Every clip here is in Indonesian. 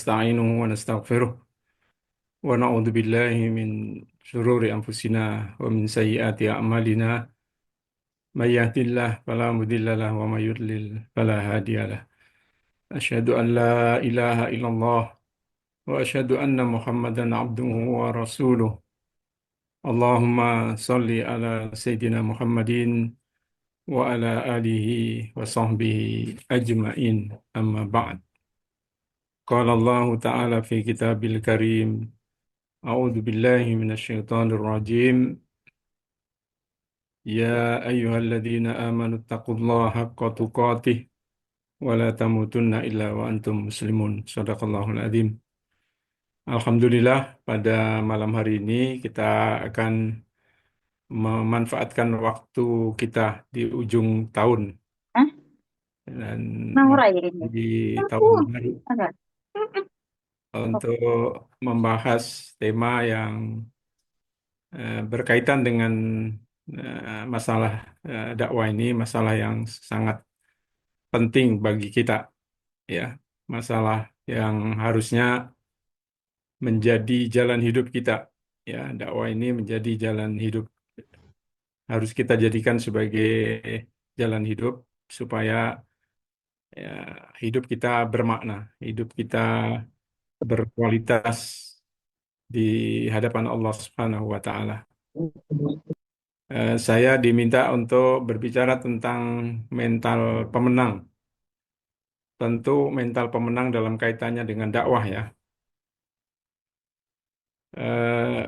ونستعينه ونستغفره ونعوذ بالله من شرور أنفسنا ومن سيئات أعمالنا من يهد الله فلا مضل له ومن يضلل فلا هادي له أشهد أن لا إله إلا الله وأشهد أن محمدا عبده ورسوله اللهم صل على سيدنا محمد وعلى آله وصحبه أجمعين أما بعد قال الله تعالى في كتاب الكريم أعوذ بالله من الشيطان الرجيم يا أيها الذين آمنوا اتقوا الله حق تقاته ولا تموتن إلا وأنتم مسلمون صدق الله العظيم. Alhamdulillah, pada malam hari ini kita akan memanfaatkan waktu kita di ujung tahun Hah? dan Ngawur ini. di tahun baru Ada. untuk membahas tema yang berkaitan dengan masalah dakwah ini, masalah yang sangat penting bagi kita, ya, masalah yang harusnya menjadi jalan hidup kita, ya, dakwah ini menjadi jalan hidup, harus kita jadikan sebagai jalan hidup supaya ya, hidup kita bermakna, hidup kita berkualitas di hadapan Allah Subhanahu wa Ta'ala. Saya diminta untuk berbicara tentang mental pemenang. Tentu mental pemenang dalam kaitannya dengan dakwah, ya. Eh,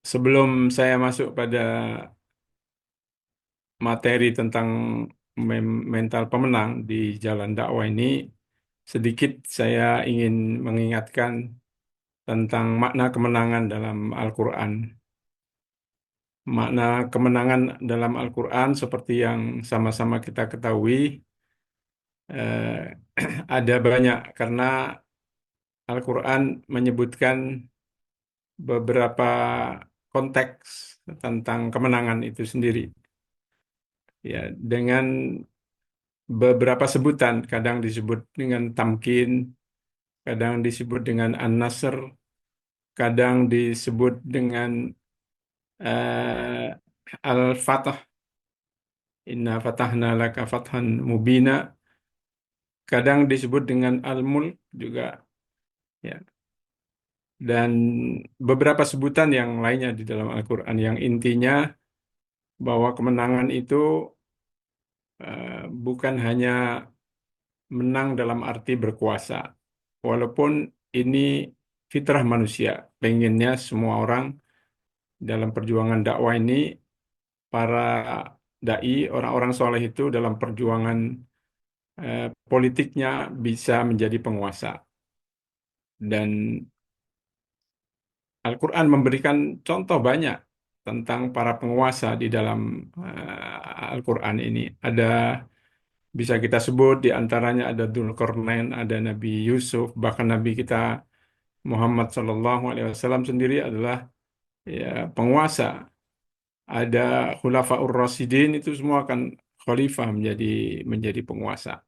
Sebelum saya masuk pada materi tentang mental pemenang di jalan dakwah ini, sedikit saya ingin mengingatkan tentang makna kemenangan dalam Al-Quran. Makna kemenangan dalam Al-Quran seperti yang sama-sama kita ketahui, eh, ada banyak karena Al-Quran menyebutkan beberapa konteks tentang kemenangan itu sendiri. Ya, dengan beberapa sebutan, kadang disebut dengan tamkin, kadang disebut dengan an-nasr, kadang disebut dengan al-fatah, inna fatahna laka fathan mubina, kadang disebut dengan al-mulk juga, ya. Dan beberapa sebutan yang lainnya di dalam Al-Quran yang intinya bahwa kemenangan itu bukan hanya menang dalam arti berkuasa. Walaupun ini fitrah manusia, pengennya semua orang dalam perjuangan dakwah ini, para dai, orang-orang soleh itu dalam perjuangan politiknya bisa menjadi penguasa. Dan Al-Quran memberikan contoh banyak tentang para penguasa di dalam Al-Quran ini. Ada, bisa kita sebut di antaranya ada Dzulkarnain, ada Nabi Yusuf, bahkan Nabi kita Muhammad SAW sendiri adalah, ya, penguasa. Ada Khulafaur Rasyidin, itu semua akan khalifah menjadi penguasa.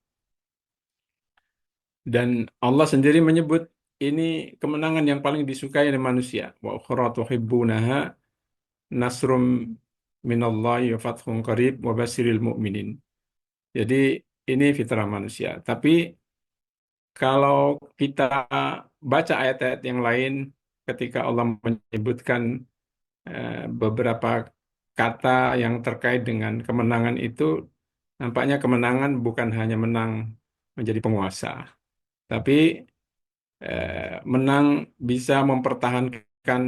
Dan Allah sendiri menyebut ini kemenangan yang paling disukai oleh manusia. Wa ukhra tuhibbunaha nasrum minallahi wa fathun qarib wa basiril mu'minin. Jadi ini fitrah manusia. Tapi kalau kita baca ayat-ayat yang lain ketika Allah menyebutkan beberapa kata yang terkait dengan kemenangan itu, nampaknya kemenangan bukan hanya menang menjadi penguasa, tapi menang bisa mempertahankan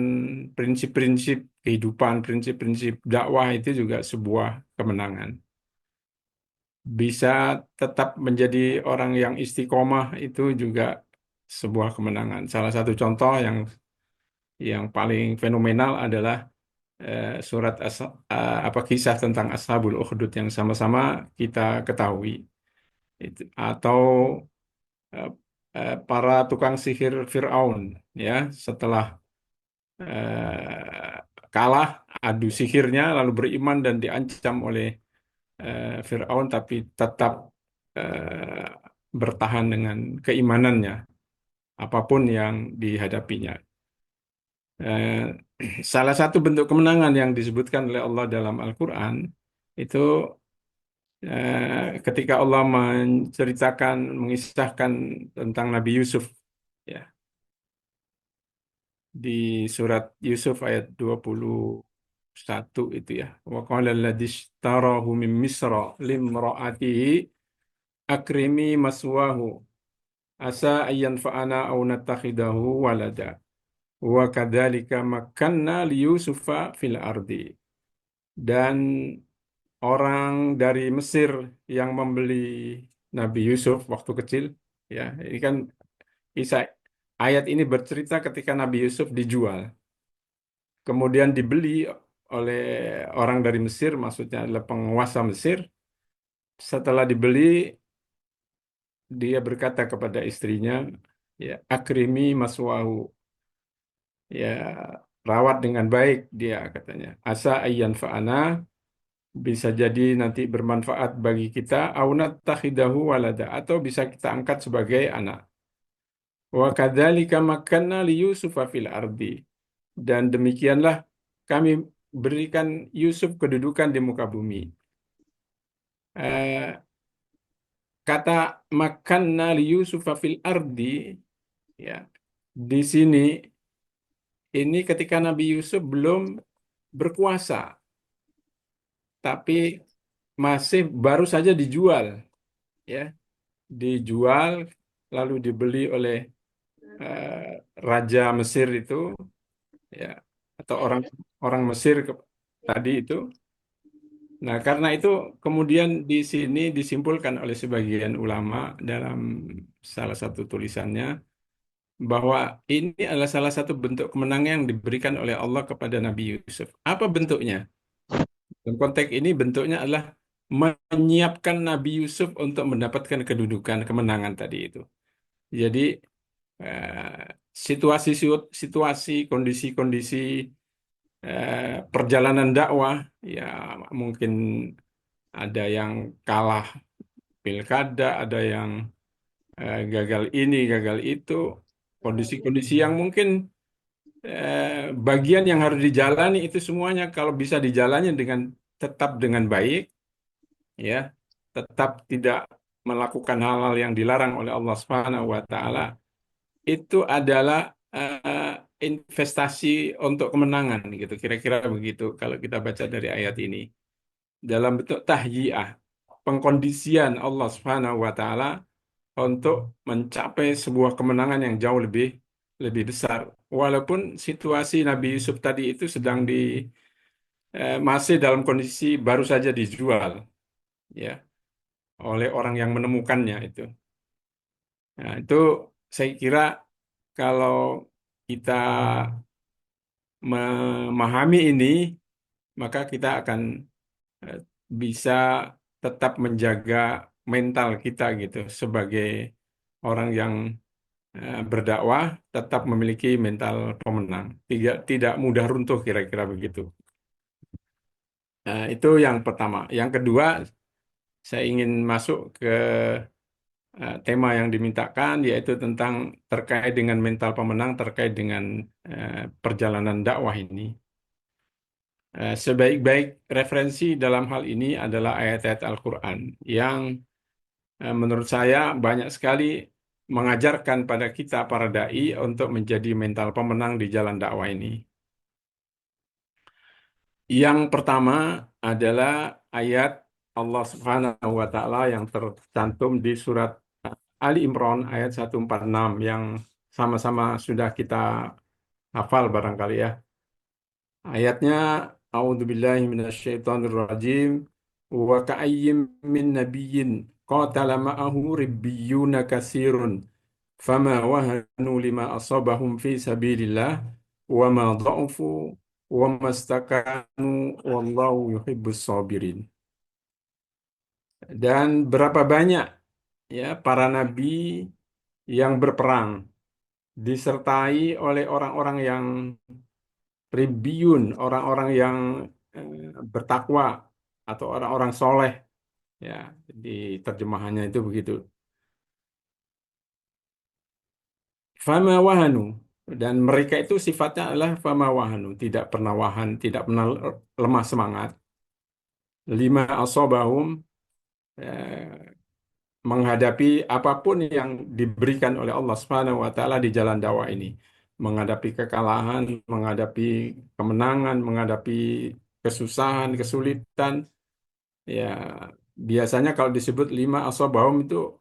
prinsip-prinsip kehidupan, prinsip-prinsip dakwah, itu juga sebuah kemenangan. Bisa tetap menjadi orang yang istiqomah, itu juga sebuah kemenangan. Salah satu contoh yang paling fenomenal adalah surat apa kisah tentang Ashabul Ukhdud yang sama-sama kita ketahui. Atau eh, para tukang sihir Fir'aun, ya, setelah kalah adu sihirnya lalu beriman dan diancam oleh Fir'aun, tapi tetap bertahan dengan keimanannya. apapun yang dihadapinya. Eh, Salah satu bentuk kemenangan yang disebutkan oleh Allah dalam Al-Quran itu ketika Allah menceritakan, mengisahkan tentang Nabi Yusuf, ya, di surat Yusuf ayat 21 itu ya. Wa qala alladzi ishtarahu min Misra limra'atihi akrimi maswahu asa ayyan fa'ana aw nattakhidahu walada. Wa kadzalika makkanna li Yusufa fil ardi. Dan orang dari Mesir yang membeli Nabi Yusuf waktu kecil, ya, ini kan kisah ayat ini bercerita ketika Nabi Yusuf dijual, kemudian dibeli oleh orang dari Mesir, maksudnya adalah penguasa Mesir. Setelah dibeli, dia berkata kepada istrinya, ya, akrimi maswahu, ya, rawat dengan baik dia, katanya. Asa ayyan fa'ana, bisa jadi nanti bermanfaat bagi kita, aunat takhidahu walada, atau bisa kita angkat sebagai anak. Wa kadzalika makanna li Yusufa fil ardi. Dan demikianlah kami berikan Yusuf kedudukan di muka bumi. Eh, Kata makanna li Yusufa fil ardi, ya, di sini ini ketika Nabi Yusuf belum berkuasa, tapi masih baru saja dijual, ya, dijual lalu dibeli oleh Raja Mesir itu, ya, atau orang orang Mesir tadi itu. Nah, karena itu kemudian di sini disimpulkan oleh sebagian ulama dalam salah satu tulisannya bahwa ini adalah salah satu bentuk kemenangan yang diberikan oleh Allah kepada Nabi Yusuf. Apa bentuknya? Dalam konteks ini bentuknya adalah menyiapkan Nabi Yusuf untuk mendapatkan kedudukan kemenangan tadi itu. Jadi situasi, kondisi-kondisi perjalanan dakwah, ya, mungkin ada yang kalah pilkada, ada yang gagal ini, gagal itu, kondisi-kondisi yang mungkin bagian yang harus dijalani itu semuanya kalau bisa dijalani dengan tetap dengan baik, ya, tetap tidak melakukan hal-hal yang dilarang oleh Allah Subhanahu wa taala, itu adalah eh, investasi untuk kemenangan gitu. Kira-kira begitu kalau kita baca dari ayat ini. Dalam bentuk tahyiah, pengkondisian Allah Subhanahu wa taala untuk mencapai sebuah kemenangan yang jauh lebih lebih besar. Walaupun situasi Nabi Yusuf tadi itu sedang masih dalam kondisi baru saja dijual, ya, oleh orang yang menemukannya itu. Nah, itu saya kira kalau kita memahami ini, maka kita akan eh, bisa tetap menjaga mental kita gitu sebagai orang yang berdakwah, tetap memiliki mental pemenang. Tidak mudah runtuh kira-kira begitu. Nah, itu yang pertama. Yang kedua, saya ingin masuk ke tema yang dimintakan, yaitu tentang terkait dengan mental pemenang, terkait dengan perjalanan dakwah ini. Sebaik-baik referensi dalam hal ini adalah ayat-ayat Al-Quran yang menurut saya banyak sekali mengajarkan pada kita para dai untuk menjadi mental pemenang di jalan dakwah ini. Yang pertama adalah ayat Allah Subhanahu wa taala yang tercantum di surat Ali Imran ayat 146 yang sama-sama sudah kita hafal barangkali ya. Ayatnya A'udzubillahi minasyaitonirrajim wa ka'ayyim min nabiyyin qatala ma'ahu ribbiyuna katsirun fama wahanu lima asabahum fi sabilillah wa ma dha'ufu wa mastakanu wallahu yuhibbus sabirin. Dan berapa banyak, ya, para nabi yang berperang disertai oleh orang-orang yang ribiyun, orang-orang yang bertakwa atau orang-orang soleh, ya, di terjemahannya itu begitu. Fama wahanu, dan mereka itu sifatnya adalah fama wahanu, tidak pernah wahan, tidak pernah lemah semangat. Lima asobahum, eh, menghadapi apapun yang diberikan oleh Allah Subhanahu wa taala di jalan dakwah ini. Menghadapi kekalahan, menghadapi kemenangan, menghadapi kesusahan, kesulitan, ya biasanya kalau disebut lima asobahum itu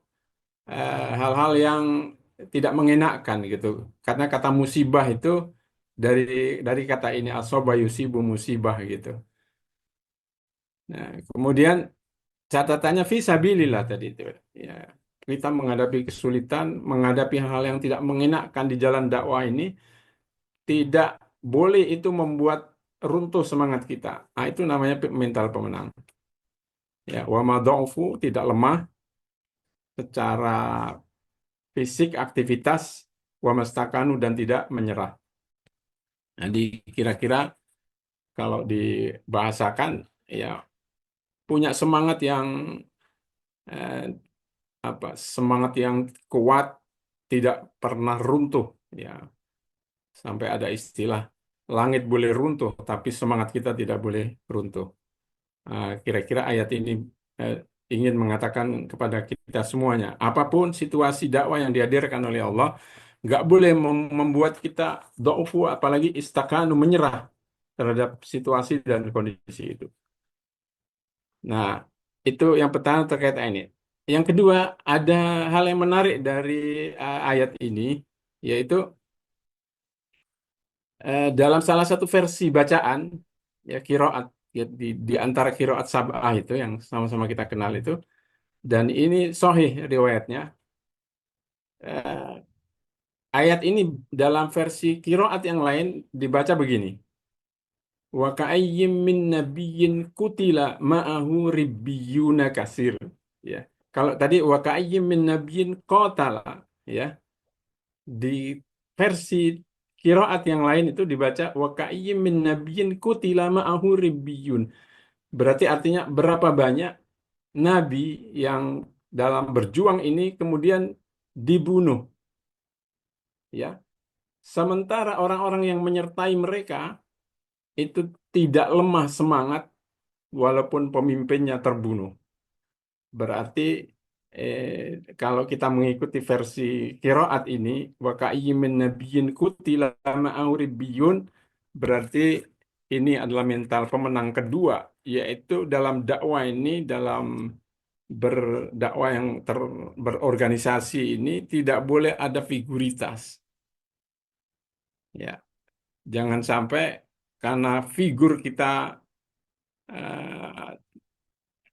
hal-hal yang tidak mengenakkan gitu. Karena kata musibah itu dari dari kata ini asoba yusibu musibah gitu. Nah, kemudian catatannya fisabilillah tadi itu. Ya, kita menghadapi kesulitan, menghadapi hal yang tidak mengenakkan di jalan dakwah ini, tidak boleh itu membuat runtuh semangat kita. Nah, itu namanya mental pemenang. Ya, wa ma dha'fu, tidak lemah secara fisik, aktivitas, wa mastakanu, dan tidak menyerah. Jadi kira-kira kalau dibahasakan, ya punya semangat yang eh, semangat yang kuat, tidak pernah runtuh. Ya, sampai ada istilah langit boleh runtuh, tapi semangat kita tidak boleh runtuh. Kira-kira ayat ini eh, ingin mengatakan kepada kita semuanya, apapun situasi dakwah yang dihadirkan oleh Allah, nggak boleh membuat kita do'ufu, apalagi istakanu, menyerah terhadap situasi dan kondisi itu. Nah, itu yang pertama terkait ini. Yang kedua, ada hal yang menarik dari ayat ini, yaitu dalam salah satu versi bacaan, ya kiroat, ya, di antara kiroat sab'ah itu yang sama-sama kita kenal itu, dan ini sahih riwayatnya. eh, Ayat ini dalam versi kiroat yang lain dibaca begini: wa ka'ayyim min nabiyyin kutila ma'ahu ribbiyuna kasir. Ya, kalau tadi wa ka'ayyim min nabiyyin qatala, ya, di versi kiroat yang lain itu dibaca wa ka'ayyim min nabiyyin kutila ma'ahu ribbiyun. Berarti artinya berapa banyak nabi yang dalam berjuang ini kemudian dibunuh, ya. Sementara orang-orang yang menyertai mereka itu tidak lemah semangat walaupun pemimpinnya terbunuh. Berarti kalau kita mengikuti versi kiroat ini, wa ka'ayyin min nabiyyin qutila ma'ahu ribbiyun, berarti ini adalah mental pemenang kedua, yaitu dalam dakwah ini, dalam berdakwah yang berorganisasi ini tidak boleh ada figuritas. Ya, jangan sampai karena figur kita eh,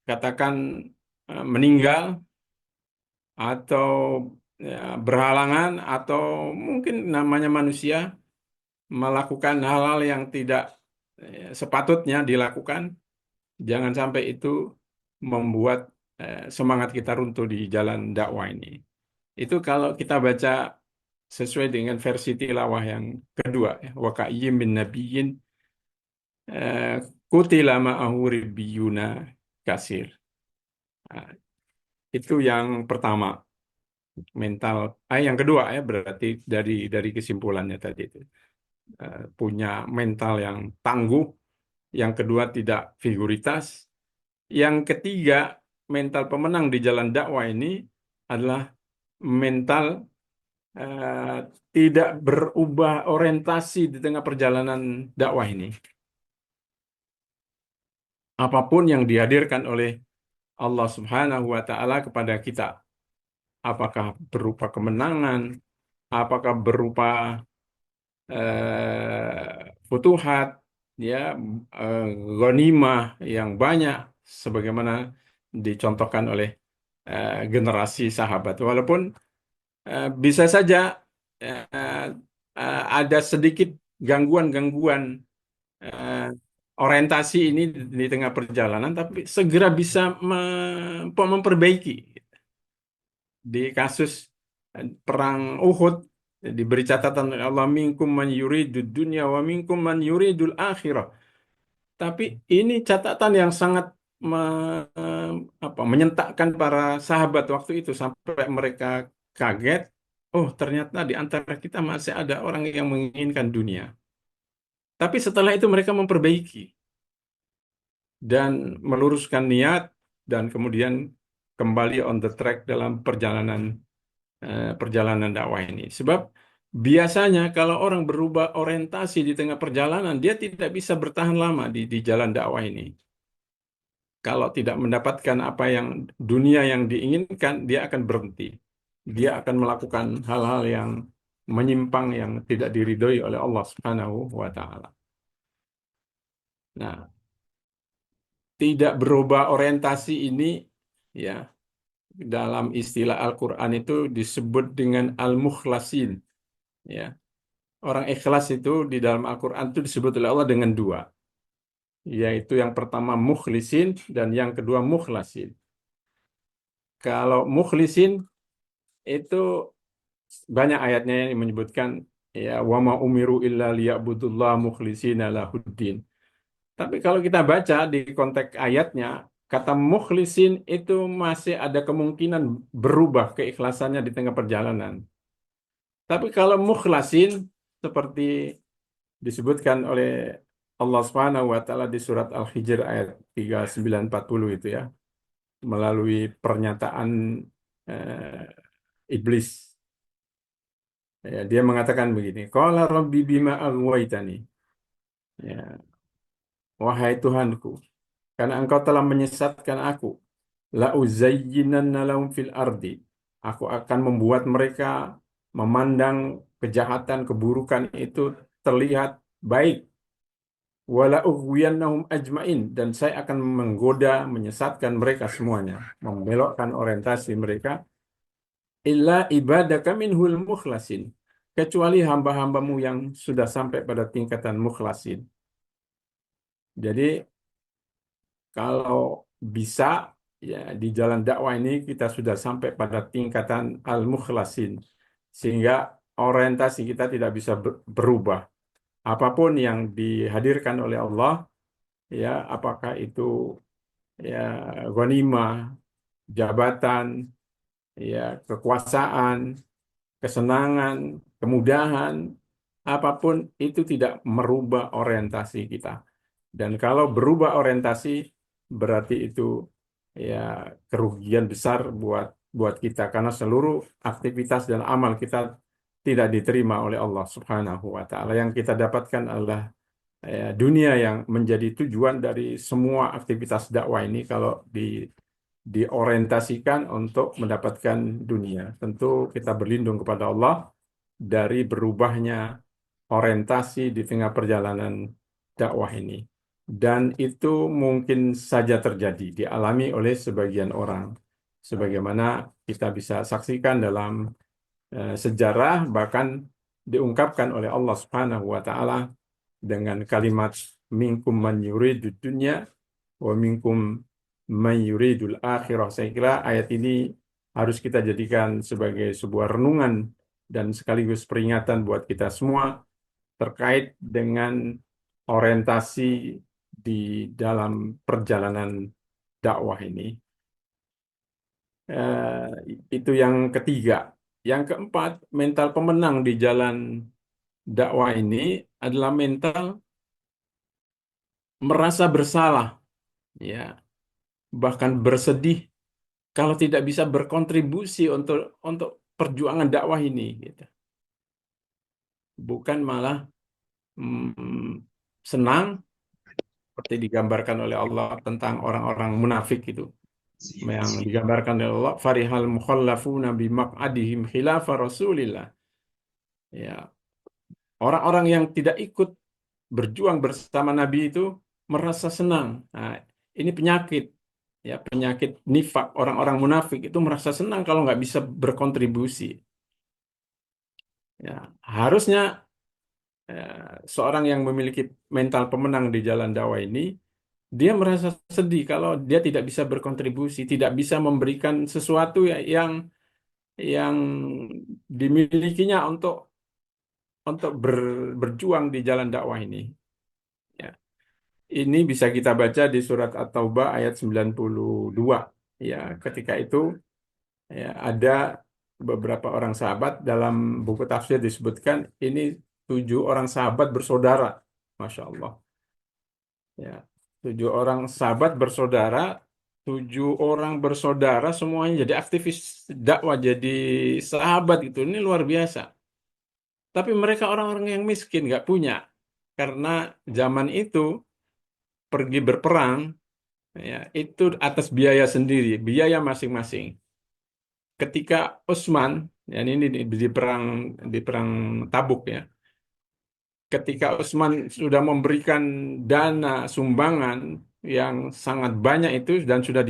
katakan meninggal atau ya, berhalangan atau mungkin namanya manusia melakukan hal-hal yang tidak sepatutnya dilakukan, jangan sampai itu membuat semangat kita runtuh di jalan dakwah ini. Itu kalau kita baca sesuai dengan versi tilawah yang kedua, ya. Wa ka'iyyin min nabiyyin eh, qutila ma'ahu ribbiyuna kasir. Nah, itu yang pertama, mental. Yang kedua, ya, berarti dari kesimpulannya tadi itu. Punya mental yang tangguh. Yang kedua, tidak figuritas. Yang ketiga, mental pemenang di jalan dakwah ini adalah mental eh, tidak berubah orientasi di tengah perjalanan dakwah ini. Apapun yang dihadirkan oleh Allah Subhanahu wa taala kepada kita, apakah berupa kemenangan, apakah berupa futuhat, ya, eh, ghanimah yang banyak sebagaimana dicontohkan oleh generasi sahabat. Walaupun bisa saja eh, ada sedikit gangguan-gangguan eh, orientasi ini di tengah perjalanan, tapi segera bisa memperbaiki. Di kasus perang Uhud diberi catatan oleh Allah, minkum man yuridud dunya wa minkum man yuridul akhirah. Tapi ini catatan yang sangat menyentakkan para sahabat waktu itu sampai mereka kaget oh ternyata di antara kita masih ada orang yang menginginkan dunia. Tapi setelah itu mereka memperbaiki dan meluruskan niat dan kemudian kembali on the track dalam perjalanan dakwah ini. Sebab biasanya kalau orang berubah orientasi di tengah perjalanan, dia tidak bisa bertahan lama di jalan dakwah ini. Kalau tidak mendapatkan apa yang dunia yang diinginkan, dia akan berhenti. Dia akan melakukan hal-hal yang menyimpang yang tidak diridhoi oleh Allah Subhanahu wa taala. Nah, tidak berubah orientasi ini ya dalam istilah Al-Qur'an itu disebut dengan al-mukhlasin ya. Orang ikhlas itu di dalam Al-Quran itu disebut oleh Allah dengan dua, yaitu yang pertama mukhlisin dan yang kedua mukhlasin. Kalau mukhlisin itu banyak ayatnya yang menyebutkan ya wa ma umiru illa liya'budullah mukhlishina lahuddin. Tapi kalau kita baca di konteks ayatnya, kata mukhlisin itu masih ada kemungkinan berubah keikhlasannya di tengah perjalanan. Tapi kalau mukhlasin seperti disebutkan oleh Allah Subhanahu wa taala di surat Al-Hijr ayat 3940 itu ya, melalui pernyataan iblis. Ya, dia mengatakan begini, qala rabbi bima aghwaytani. Ya, wahai Tuhanku, karena engkau telah menyesatkan aku, la uzayyinanna lahum fil ardi. Aku akan membuat mereka memandang kejahatan, keburukan itu terlihat baik. Wala ughwiyannahum ajmain, dan saya akan menggoda, menyesatkan mereka semuanya, membelokkan orientasi mereka illa ibadaka minhul mukhlasin, kecuali hamba-hambamu yang sudah sampai pada tingkatan mukhlasin. Jadi kalau bisa ya di jalan dakwah ini kita sudah sampai pada tingkatan al-mukhlasin sehingga orientasi kita tidak bisa berubah. Apapun yang dihadirkan oleh Allah ya apakah itu ya ghanimah, jabatan, ya kekuasaan, kesenangan, kemudahan, apapun itu tidak merubah orientasi kita. Dan kalau berubah orientasi berarti itu ya kerugian besar buat buat kita karena seluruh aktivitas dan amal kita tidak diterima oleh Allah Subhanahu wa taala. Yang kita dapatkan adalah dunia yang menjadi tujuan dari semua aktivitas dakwah ini kalau diorientasikan untuk mendapatkan dunia. Tentu kita berlindung kepada Allah dari berubahnya orientasi di tengah perjalanan dakwah ini. Dan itu mungkin saja terjadi, dialami oleh sebagian orang. Sebagaimana kita bisa saksikan dalam sejarah, bahkan diungkapkan oleh Allah Subhanahu wa taala dengan kalimat minkum man yuridud dunya wa minkum man yuridul akhirah. Saya kira ayat ini harus kita jadikan sebagai sebuah renungan dan sekaligus peringatan buat kita semua terkait dengan orientasi di dalam perjalanan dakwah ini. Itu yang ketiga. Yang keempat, mental pemenang di jalan dakwah ini adalah mental merasa bersalah, ya, bahkan bersedih kalau tidak bisa berkontribusi untuk perjuangan dakwah ini, gitu. Bukan malah senang seperti digambarkan oleh Allah tentang orang-orang munafik itu, yang digambarkan oleh Allah, farihal mukhallafuna bimaq'adihim khilafa Rasulillah. Ya, orang-orang yang tidak ikut berjuang bersama Nabi itu merasa senang. Nah, ini penyakit, ya penyakit nifak. Orang-orang munafik itu merasa senang kalau nggak bisa berkontribusi. Ya, harusnya seorang yang memiliki mental pemenang di jalan dakwah ini, dia merasa sedih kalau dia tidak bisa berkontribusi, tidak bisa memberikan sesuatu yang dimilikinya untuk berjuang di jalan dakwah ini. Ya. Ini bisa kita baca di surat At-Taubah ayat 92. Ya, ketika itu ya, ada beberapa orang sahabat dalam buku tafsir disebutkan ini 7 orang sahabat bersaudara, masya Allah. Ya, 7 orang sahabat bersaudara, 7 orang bersaudara semuanya jadi aktivis dakwah, jadi sahabat itu. Ini luar biasa. Tapi mereka orang-orang yang miskin, nggak punya. Karena zaman itu pergi berperang, ya, itu atas biaya sendiri, biaya masing-masing. Ketika Utsman, ya ini di perang Tabuk ya, ketika Utsman sudah memberikan dana sumbangan yang sangat banyak itu dan sudah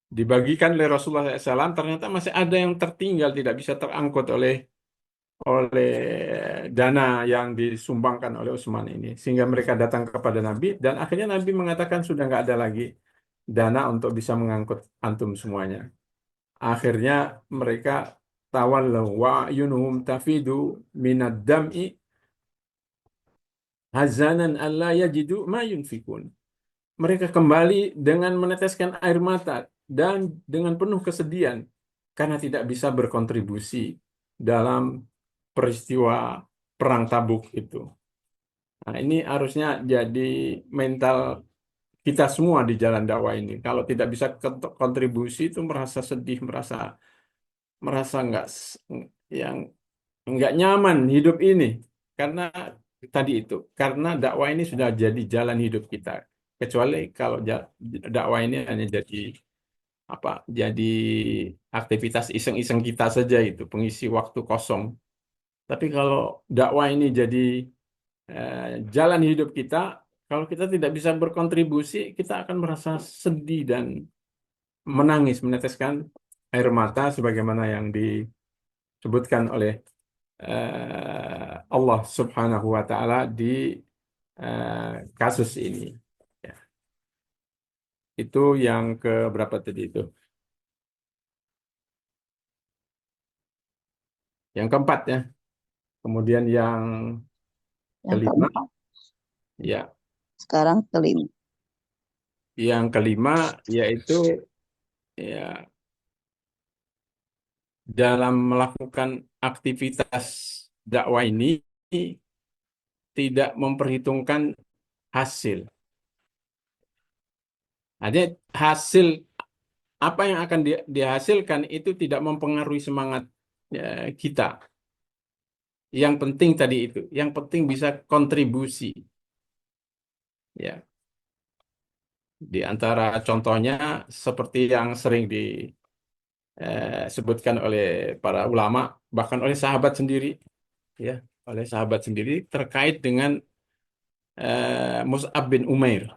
dibagikan oleh Rasulullah SAW, ternyata masih ada yang tertinggal tidak bisa terangkut oleh oleh dana yang disumbangkan oleh Utsman ini, sehingga mereka datang kepada Nabi dan akhirnya Nabi mengatakan sudah nggak ada lagi dana untuk bisa mengangkut antum semuanya. Akhirnya mereka tawallau wa yunuhum tafidu minad dam'i hazanan alla yajidu ma yunfikun. Mereka kembali dengan meneteskan air mata dan dengan penuh kesedihan karena tidak bisa berkontribusi dalam peristiwa perang Tabuk itu. Nah, ini harusnya jadi mental kita semua di jalan dakwah ini. Kalau tidak bisa kontribusi itu merasa sedih, merasa merasa yang nggak nyaman hidup ini karena tadi itu, karena dakwah ini sudah jadi jalan hidup kita. Kecuali kalau dakwah ini hanya jadi apa? Jadi aktivitas iseng-iseng kita saja itu, pengisi waktu kosong. Tapi kalau dakwah ini jadi eh, jalan hidup kita, kalau kita tidak bisa berkontribusi, kita akan merasa sedih dan menangis, meneteskan air mata sebagaimana yang disebutkan oleh Allah Subhanahu wa taala di kasus ini. Ya, itu yang ke berapa tadi itu? Yang keempat ya. Kemudian yang Yang kelima, keempat, ya, sekarang kelima. yang kelima yaitu ya dalam melakukan aktivitas dakwah ini tidak memperhitungkan hasil. Ada hasil apa yang akan dihasilkan itu tidak mempengaruhi semangat kita. Yang penting tadi itu, yang penting bisa kontribusi. Ya, di antara contohnya seperti yang sering disebutkan oleh para ulama, bahkan oleh sahabat sendiri, ya, oleh sahabat sendiri terkait dengan Mus'ab bin Umair.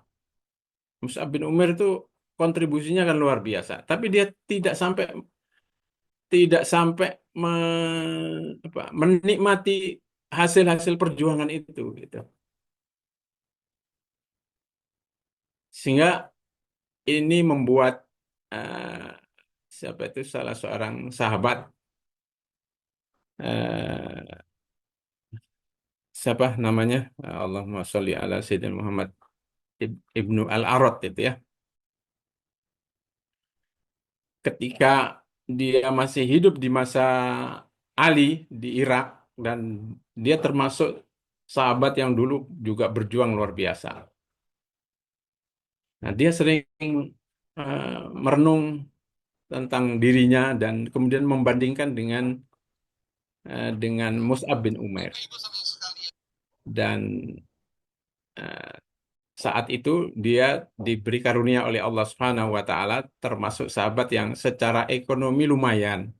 Mus'ab bin Umair itu kontribusinya kan luar biasa, tapi dia tidak sampai menikmati hasil-hasil perjuangan itu, gitu. Sehingga ini membuat eh, siapa itu salah seorang sahabat, eh, siapa namanya, Allahumma sholli ala Sayyidina Muhammad, Ibnu Al-Arad itu ya, ketika dia masih hidup di masa Ali di Irak, dan dia termasuk sahabat yang dulu juga berjuang luar biasa. Nah, dia sering eh, merenung tentang dirinya dan kemudian membandingkan dengan Mus'ab bin Umair. Dan eh, saat itu dia diberi karunia oleh Allah Subhanahu wa taala termasuk sahabat yang secara ekonomi lumayan,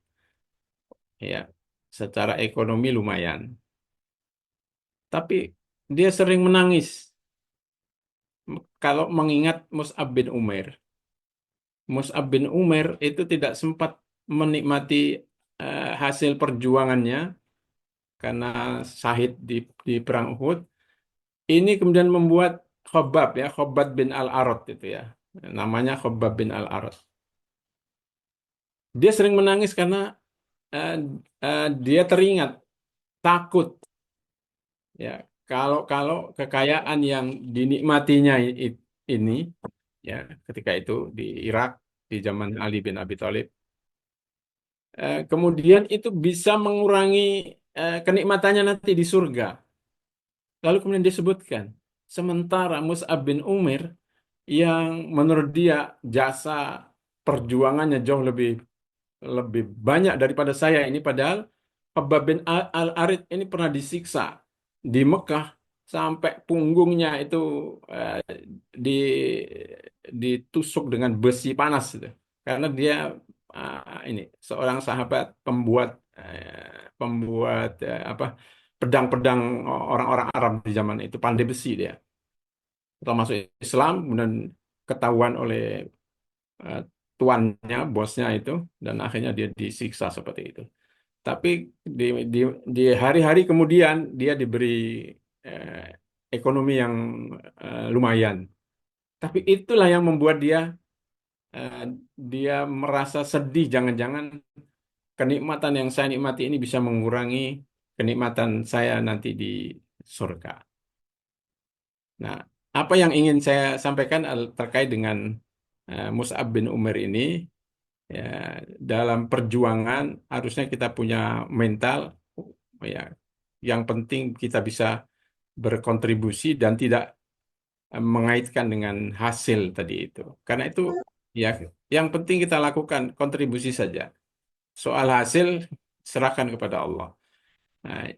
ya. Secara ekonomi lumayan. Tapi dia sering menangis kalau mengingat Mus'ab bin Umair. Mus'ab bin Umair itu tidak sempat menikmati hasil perjuangannya karena syahid di perang Uhud. Ini kemudian membuat Khobab ya, Khobab bin Al-Arad itu ya. Namanya Khobab bin Al-Arad. Dia sering menangis karena eh, dia teringat takut ya, kalau kalau kekayaan yang dinikmatinya ini ya ketika itu di Irak di zaman Ali bin Abi Thalib kemudian itu bisa mengurangi kenikmatannya nanti di surga. Lalu kemudian disebutkan, sementara Mus'ab bin Umair yang menurut dia jasa perjuangannya jauh lebih lebih banyak daripada saya ini, padahal Khabbab bin Al-Arid ini pernah disiksa di Mekah sampai punggungnya itu eh, di ditusuk dengan besi panas itu. Karena dia ini seorang sahabat pembuat pembuat apa pedang-pedang orang-orang Arab di zaman itu, pandai besi dia. Setelah masuk Islam kemudian ketahuan oleh eh, tuannya, bosnya itu, dan akhirnya dia disiksa seperti itu. Tapi di di di hari-hari kemudian dia diberi eh, ekonomi yang lumayan. Tapi itulah yang membuat eh, dia merasa sedih. Jangan-jangan kenikmatan yang saya nikmati ini bisa mengurangi kenikmatan saya nanti di surga. Nah, apa yang ingin saya sampaikan terkait dengan Mus'ab bin Umair ini, ya, dalam perjuangan harusnya kita punya mental, ya, yang penting kita bisa berkontribusi dan tidak mengaitkan dengan hasil tadi itu. Karena itu, ya, yang penting kita lakukan kontribusi saja. Soal hasil serahkan kepada Allah. Nah,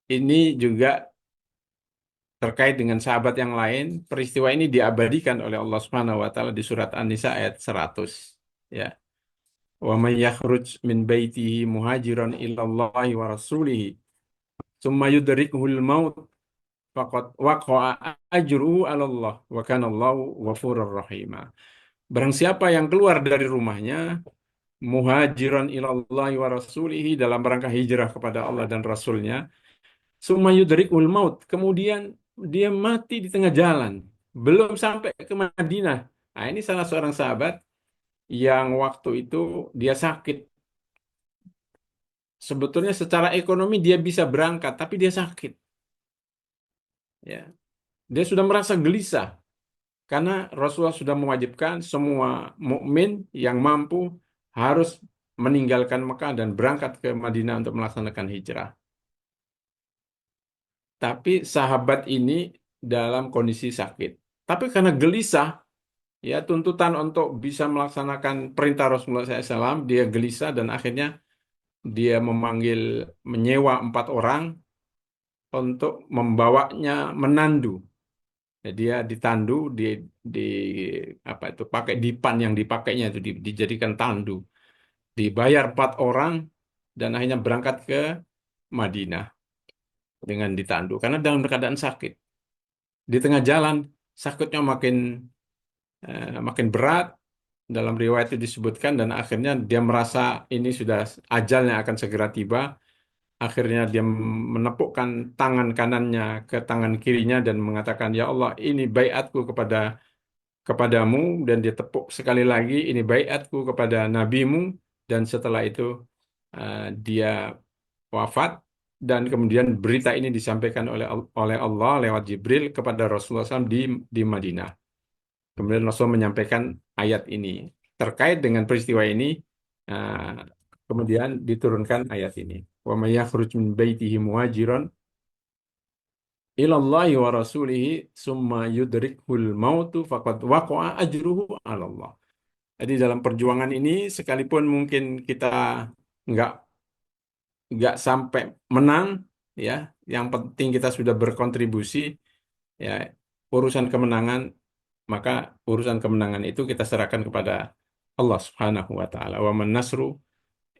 ini juga terkait dengan sahabat yang lain. Peristiwa ini diabadikan oleh Allah Subhanahu wa taala di surat An-Nisa ayat 100. Ya. Wa may yakhruj min baitihi muhajiran ilallahi wa rasulihi tsumma yudrikuhul maut faqad waqa'a ajruhu 'ala Allah wa kana Allahu ghafurur rahima. Barang siapa yang keluar dari rumahnya muhajiran ilallahi wa rasulihi dalam rangka hijrah kepada Allah dan Rasulnya, summa yudrikul maut, kemudian dia mati di tengah jalan, belum sampai ke Madinah. Nah, ini salah seorang sahabat yang waktu itu dia sakit. Sebetulnya secara ekonomi dia bisa berangkat, tapi dia sakit. Ya, dia sudah merasa gelisah karena Rasulullah sudah mewajibkan semua mukmin yang mampu harus meninggalkan Mekah dan berangkat ke Madinah untuk melaksanakan hijrah. Tapi sahabat ini dalam kondisi sakit. Tapi karena gelisah, ya tuntutan untuk bisa melaksanakan perintah Rasulullah SAW, dia gelisah dan akhirnya dia menyewa 4 orang untuk membawanya menandu. Ya, dia ditandu di apa itu pakai dipan yang dipakainya itu dijadikan tandu. Dibayar 4 orang dan akhirnya berangkat ke Madinah dengan ditandu karena dalam keadaan sakit. Di tengah jalan sakitnya makin berat, dalam riwayat itu disebutkan, dan akhirnya dia merasa ini sudah ajalnya akan segera tiba. Akhirnya dia menepukkan tangan kanannya ke tangan kirinya dan mengatakan, Ya Allah, ini baiatku kepadamu, dan dia tepuk sekali lagi, ini baiatku kepada nabimu, dan setelah itu dia wafat, dan kemudian berita ini disampaikan oleh Allah lewat Jibril kepada Rasulullah SAW di Madinah. Kemudian Rasul menyampaikan ayat ini. Terkait dengan peristiwa ini, uh, kemudian diturunkan ayat ini. Wa may yakhruj min baitihi muhajiran ilallahi wa rasulihi summa yudrikhul mautu faqad waqa'a ajruhu 'ala Allah. Jadi dalam perjuangan ini sekalipun mungkin kita nggak nggak sampai menang, ya, yang penting kita sudah berkontribusi, ya, urusan kemenangan, maka urusan kemenangan itu kita serahkan kepada Allah Subhanahu wa taala. Wa man nasru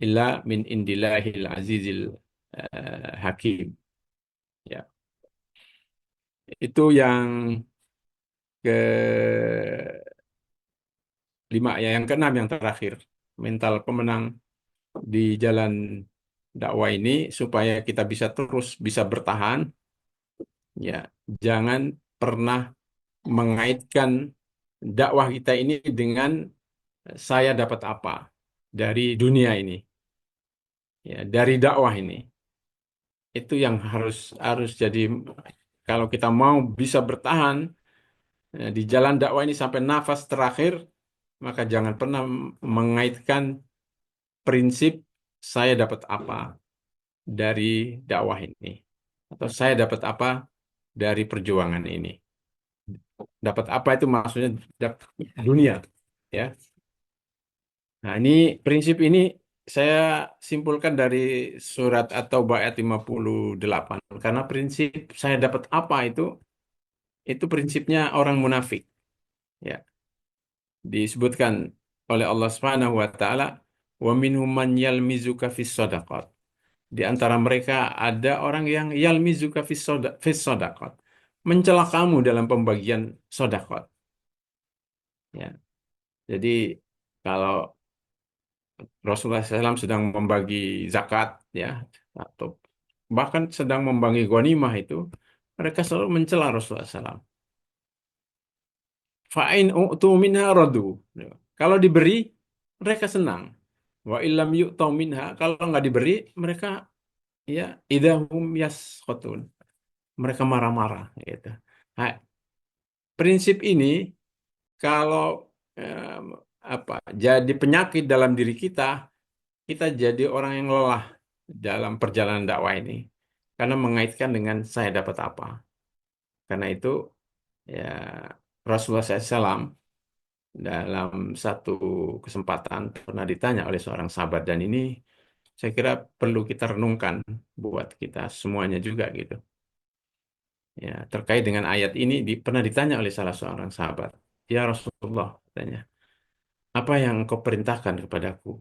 illa min indillahil azizil hakim. Ya, itu yang ke-5, ya, yang ke-6 yang terakhir. Mental pemenang di jalan dakwah ini supaya kita bisa terus bisa bertahan, ya, jangan pernah mengaitkan dakwah kita ini dengan saya dapat apa dari dunia ini, ya, dari dakwah ini. Itu yang harus harus jadi, kalau kita mau bisa bertahan di jalan dakwah ini sampai nafas terakhir, maka jangan pernah mengaitkan prinsip saya dapat apa dari dakwah ini, atau saya dapat apa dari perjuangan ini. Dapat apa itu maksudnya dapat dunia, ya. Nah, ini prinsip ini saya simpulkan dari surat At-Taubah ayat 58. Karena prinsip saya dapat apa itu prinsipnya orang munafik. Ya, disebutkan oleh Allah Subhanahu wa taala, "Wa minhum man yalmizuka fis shadaqat." Di antara mereka ada orang yang yalmizuka fis shadaqat, mencela kamu dalam pembagian sedekah. Ya. Jadi kalau Rasulullah SAW sedang membagi zakat, ya, atau bahkan sedang membagi ghanimah itu, mereka selalu mencela Rasulullah SAW. Fa'in u'tu minha radu. Ya. Kalau diberi, mereka senang. Wa illam yu'tu minha, kalau nggak diberi, mereka ya idahum yaskhotun. Mereka marah-marah gitu. Nah, prinsip ini kalau em, apa jadi penyakit dalam diri kita, kita jadi orang yang lelah dalam perjalanan dakwah ini karena mengaitkan dengan saya dapat apa. Karena itu ya Rasulullah SAW dalam satu kesempatan pernah ditanya oleh seorang sahabat, dan ini saya kira perlu kita renungkan buat kita semuanya juga gitu. Ya, terkait dengan ayat ini pernah ditanya oleh salah seorang sahabat, "Ya Rasulullah," katanya, "apa yang engkau perintahkan kepadaku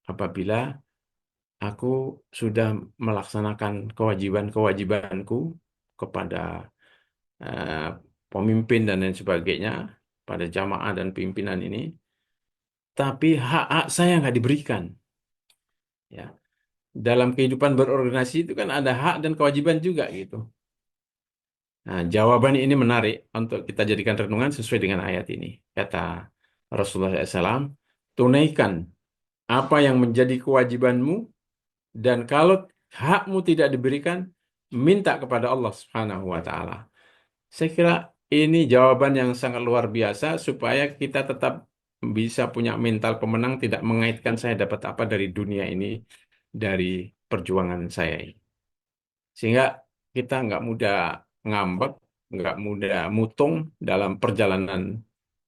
apabila aku sudah melaksanakan kewajiban-kewajibanku kepada eh, pemimpin dan lain sebagainya, pada jamaah dan pimpinan ini, tapi hak-hak saya nggak diberikan." Ya, dalam kehidupan berorganisasi itu kan ada hak dan kewajiban juga gitu. Nah, jawaban ini menarik untuk kita jadikan renungan sesuai dengan ayat ini. Kata Rasulullah SAW, tunaikan apa yang menjadi kewajibanmu, dan kalau hakmu tidak diberikan, minta kepada Allah Subhanahu wa taala. Saya kira ini jawaban yang sangat luar biasa supaya kita tetap bisa punya mental pemenang, tidak mengaitkan saya dapat apa dari dunia ini, dari perjuangan saya ini. Sehingga kita nggak mudah ngambek, nggak mudah mutung dalam perjalanan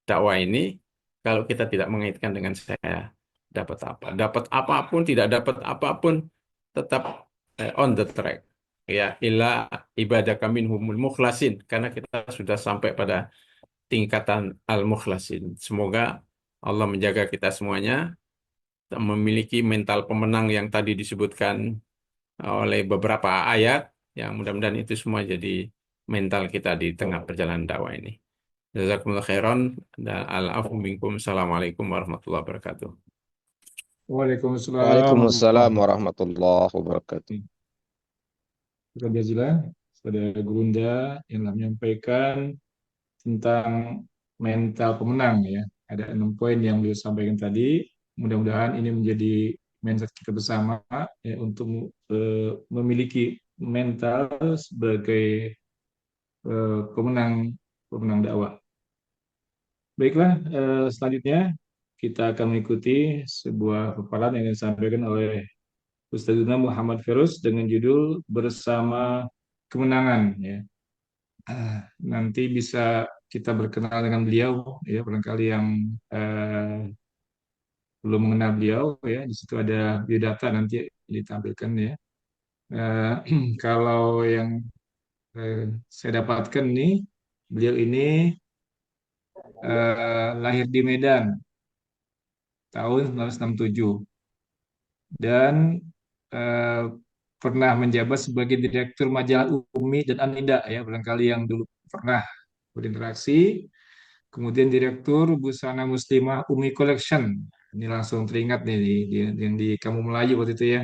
dakwah ini kalau kita tidak mengaitkan dengan saya dapat apa. Dapat apapun, tidak dapat apapun, tetap on the track. Ya, illa ibadah kami humul mukhlasin. Karena kita sudah sampai pada tingkatan al-mukhlasin. Semoga Allah menjaga kita semuanya, memiliki mental pemenang yang tadi disebutkan oleh beberapa ayat, yang mudah-mudahan itu semua jadi mental kita di tengah perjalanan dakwah ini. Jazakumullah khairan dan al-afu minkum. Assalamualaikum warahmatullahi wabarakatuh. Waalaikumsalam Waalaikumsalam warahmatullahi warahmatullahi wabarakatuh. wabarakatuh. Terima kasih kepada Gurunda yang telah menyampaikan tentang mental pemenang ya. Ada 6 poin yang beliau sampaikan tadi. Mudah-mudahan ini menjadi mindset kita bersama ya, untuk memiliki mental sebagai pemenang pemenang dakwah. Baiklah, selanjutnya kita akan mengikuti sebuah paparan yang disampaikan oleh Ustazuna Muhammad Firuz dengan judul Bersama Kemenangan ya. Nanti bisa kita berkenal dengan beliau ya, barangkali yang belum mengenal beliau ya, di situ ada biodata nanti ditampilkan ya. Eh, Kalau yang saya dapatkan nih, beliau ini lahir di Medan tahun 1967 dan eh, pernah menjabat sebagai direktur majalah Umi dan Anida ya, barangkali yang dulu pernah berinteraksi. Kemudian direktur Busana Muslimah Umi Collection. Ini langsung teringat nih yang di Kamu Melayu waktu itu ya.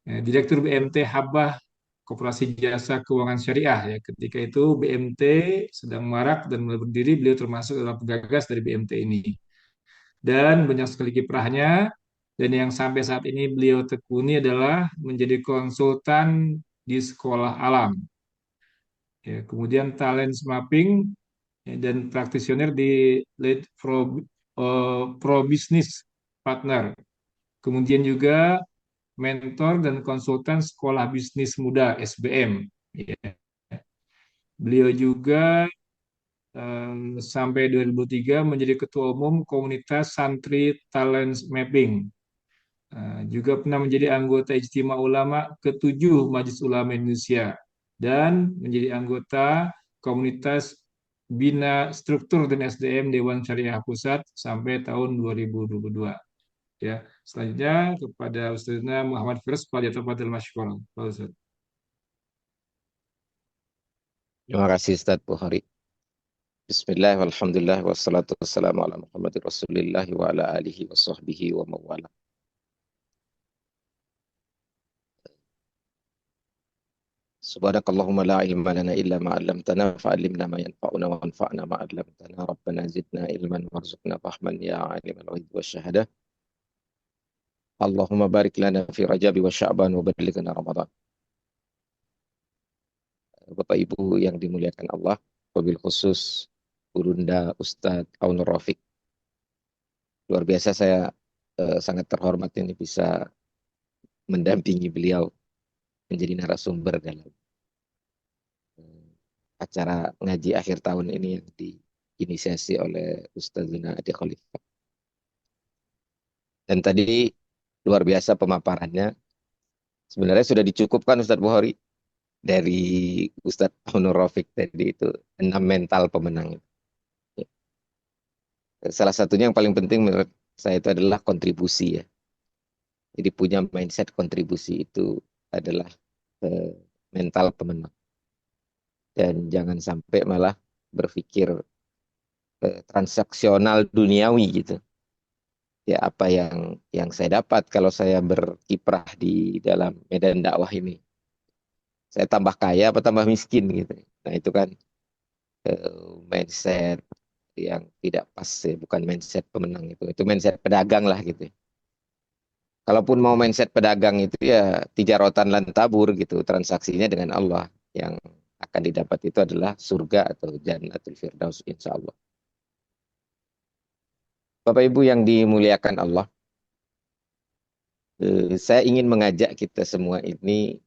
Direktur BMT Habah Koperasi Jasa Keuangan Syariah ya. Ketika itu BMT sedang marak dan mulai berdiri, beliau termasuk dalam penggagas dari BMT ini. Dan banyak sekali kiprahnya, dan yang sampai saat ini beliau tekuni adalah menjadi konsultan di sekolah alam. Ya, kemudian talent mapping ya, dan praktisioner di Lead Pro Business Partner. Kemudian juga mentor dan konsultan Sekolah Bisnis Muda (SBM). Ya. Beliau juga sampai 2003 menjadi ketua umum komunitas santri talent mapping. Juga pernah menjadi anggota Ijtima Ulama ke-7 Majelis Ulama Indonesia dan menjadi anggota komunitas Bina Struktur dan SDM Dewan Syariah Pusat sampai tahun 2022. Ya, selanjutnya kepada Ustazna Muhammad Firas, Fadil Masykur. Ustaz. Terima kasih Ustaz Bukhari. Bismillah, walhamdulillah, wassalatu wassalamu ala Muhammadin Rasulillah wa ala alihi wa sahbihi wa mawala. Subhanakallahumma la ilma lana illa ma 'allamtana fa'allimna ma yanfa'una wa anfa'na ma 'allamtana. Rabbana zidna ilman warzuqna fahman ya 'alimal ghaib wasyahadah. Allahumma barik lana fi Rajabi wa Sya'ban wa ballighna Ramadan. Bapak Ibu yang dimuliakan Allah, wabil khusus Burunda Ustadz Aunur Rafiq. Luar biasa saya sangat terhormat ini bisa mendampingi beliau menjadi narasumber dalam acara ngaji akhir tahun ini yang diinisiasi oleh Ustazuna Adi Khalifah. Dan tadi luar biasa pemaparannya. Sebenarnya sudah dicukupkan Ustadz Bukhari dari Ustadz Aunur Rafiq tadi itu 6 mental pemenang. Salah satunya yang paling penting menurut saya itu adalah kontribusi ya. Jadi punya mindset kontribusi itu adalah mental pemenang. Dan jangan sampai malah berpikir transaksional duniawi gitu. Ya apa yang saya dapat kalau saya berkiprah di dalam medan dakwah ini. Saya tambah kaya apa tambah miskin gitu. Nah itu kan mindset yang tidak pas ya, bukan mindset pemenang itu. Itu mindset pedagang lah gitu. Kalaupun mau mindset pedagang itu ya tijarotan lan tabur gitu, transaksinya dengan Allah. Yang akan didapat itu adalah surga atau jannatul firdaus insya Allah. Bapak Ibu yang dimuliakan Allah, saya ingin mengajak kita semua ini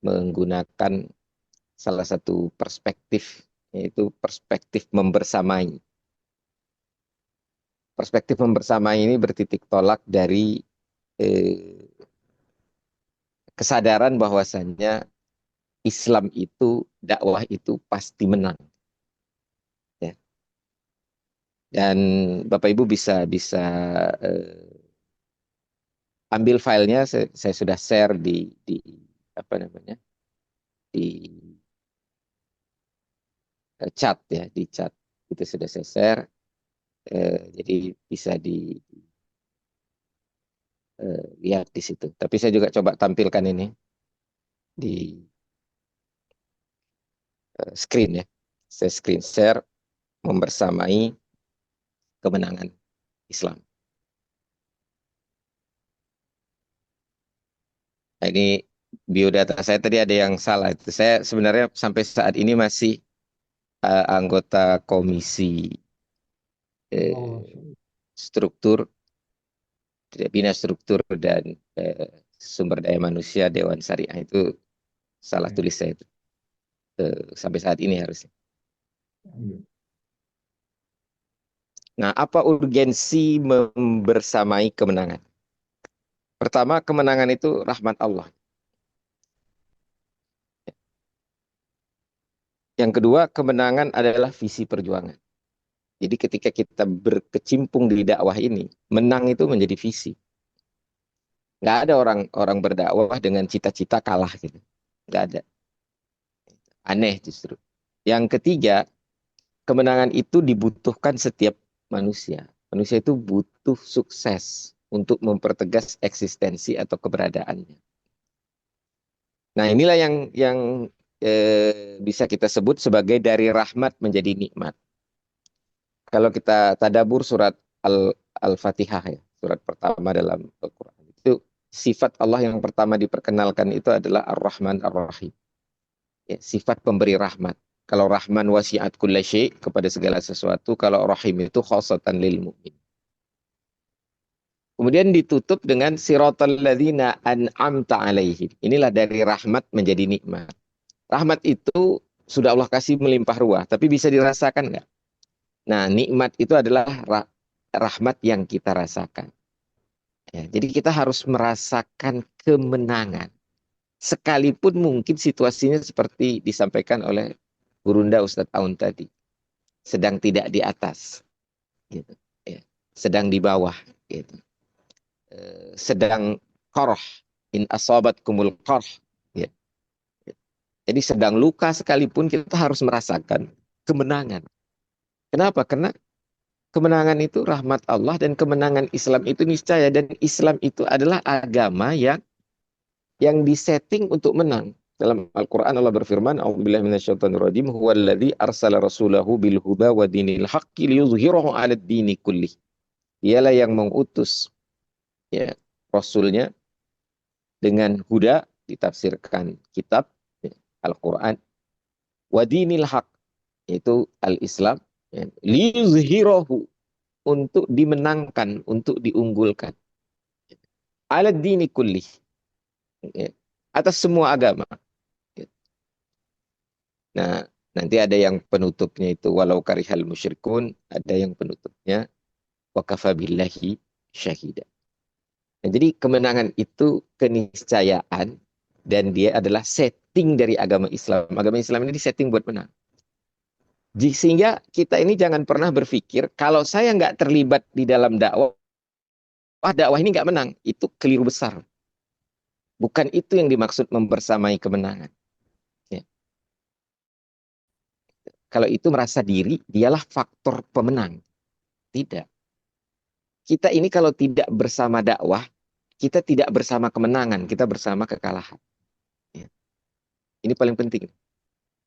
menggunakan salah satu perspektif, yaitu perspektif membersamai. Perspektif membersamai ini bertitik tolak dari kesadaran bahwasannya Islam itu, dakwah itu pasti menang. Ya. Dan Bapak Ibu bisa ambil filenya, saya sudah share di apa namanya di chat ya, di chat itu sudah saya share. Jadi bisa lihat di situ. Tapi saya juga coba tampilkan ini di screen ya. Saya screen share membersamai kemenangan Islam. Nah, ini biodata saya tadi ada yang salah. Itu saya sebenarnya sampai saat ini masih anggota komisi struktur, bina struktur dan sumber daya manusia Dewan Syariah. Itu salah tulis saya itu. Sampai saat ini harusnya. Nah, apa urgensi membersamai kemenangan? Pertama, kemenangan itu rahmat Allah. Yang kedua, kemenangan adalah visi perjuangan. Jadi ketika kita berkecimpung di dakwah ini, menang itu menjadi visi. Nggak ada orang berdakwah dengan cita-cita kalah gitu. Nggak ada. Aneh justru. Yang ketiga, kemenangan itu dibutuhkan setiap manusia. Manusia itu butuh sukses untuk mempertegas eksistensi atau keberadaannya. Nah, inilah yang bisa kita sebut sebagai dari rahmat menjadi nikmat. Kalau kita tadabur surat Al-Fatihah ya, surat pertama dalam Al-Quran. Itu sifat Allah yang pertama diperkenalkan itu adalah Ar-Rahman Ar-Rahim. Ya, sifat pemberi rahmat. Kalau Rahman wasi'at kulla syai' kepada segala sesuatu, kalau Rahim itu khosatan lil mu'min. Kemudian ditutup dengan siratal ladzina an'amta alaihim. Inilah dari rahmat menjadi nikmat. Rahmat itu sudah Allah kasih melimpah ruah, tapi bisa dirasakan nggak? Nah, nikmat itu adalah rahmat yang kita rasakan. Ya, jadi kita harus merasakan kemenangan. Sekalipun mungkin situasinya seperti disampaikan oleh Gurunda Ustadz Aun tadi. Sedang tidak di atas. Gitu, ya. Sedang di bawah. Gitu. Sedang qarh. In asabat kumul qarh. Ya. Jadi sedang luka sekalipun kita harus merasakan kemenangan. Kenapa? Karena kemenangan itu rahmat Allah dan kemenangan Islam itu niscaya. Dan Islam itu adalah agama yang disetting untuk menang. Dalam Al-Quran Allah berfirman, A'udzubillahi minasyaitonirrajim, huwallazi arsala rasulahu bil huda wa dinil haqqi liyuzhirahu 'alad dini kullih. Dialah yang mengutus ya rasulnya dengan huda, ditafsirkan kitab ya, Al-Quran, wa dinil haq, yaitu al-Islam, ya, liyuzhirahu, untuk dimenangkan, untuk diunggulkan, 'alad dini kullih, ya, atas semua agama. Nah, nanti ada yang penutupnya itu walau karihal musyrikun, ada yang penutupnya wa kafa billahi syahida. Nah, jadi kemenangan itu keniscayaan dan dia adalah setting dari agama Islam. Agama Islam ini disetting buat menang. Sehingga kita ini jangan pernah berpikir kalau saya nggak terlibat di dalam dakwah, dakwah ini nggak menang. Itu keliru besar. Bukan itu yang dimaksud membersamai kemenangan. Ya. Kalau itu merasa diri, dialah faktor pemenang. Tidak. Kita ini kalau tidak bersama dakwah, kita tidak bersama kemenangan, kita bersama kekalahan. Ya. Ini paling penting.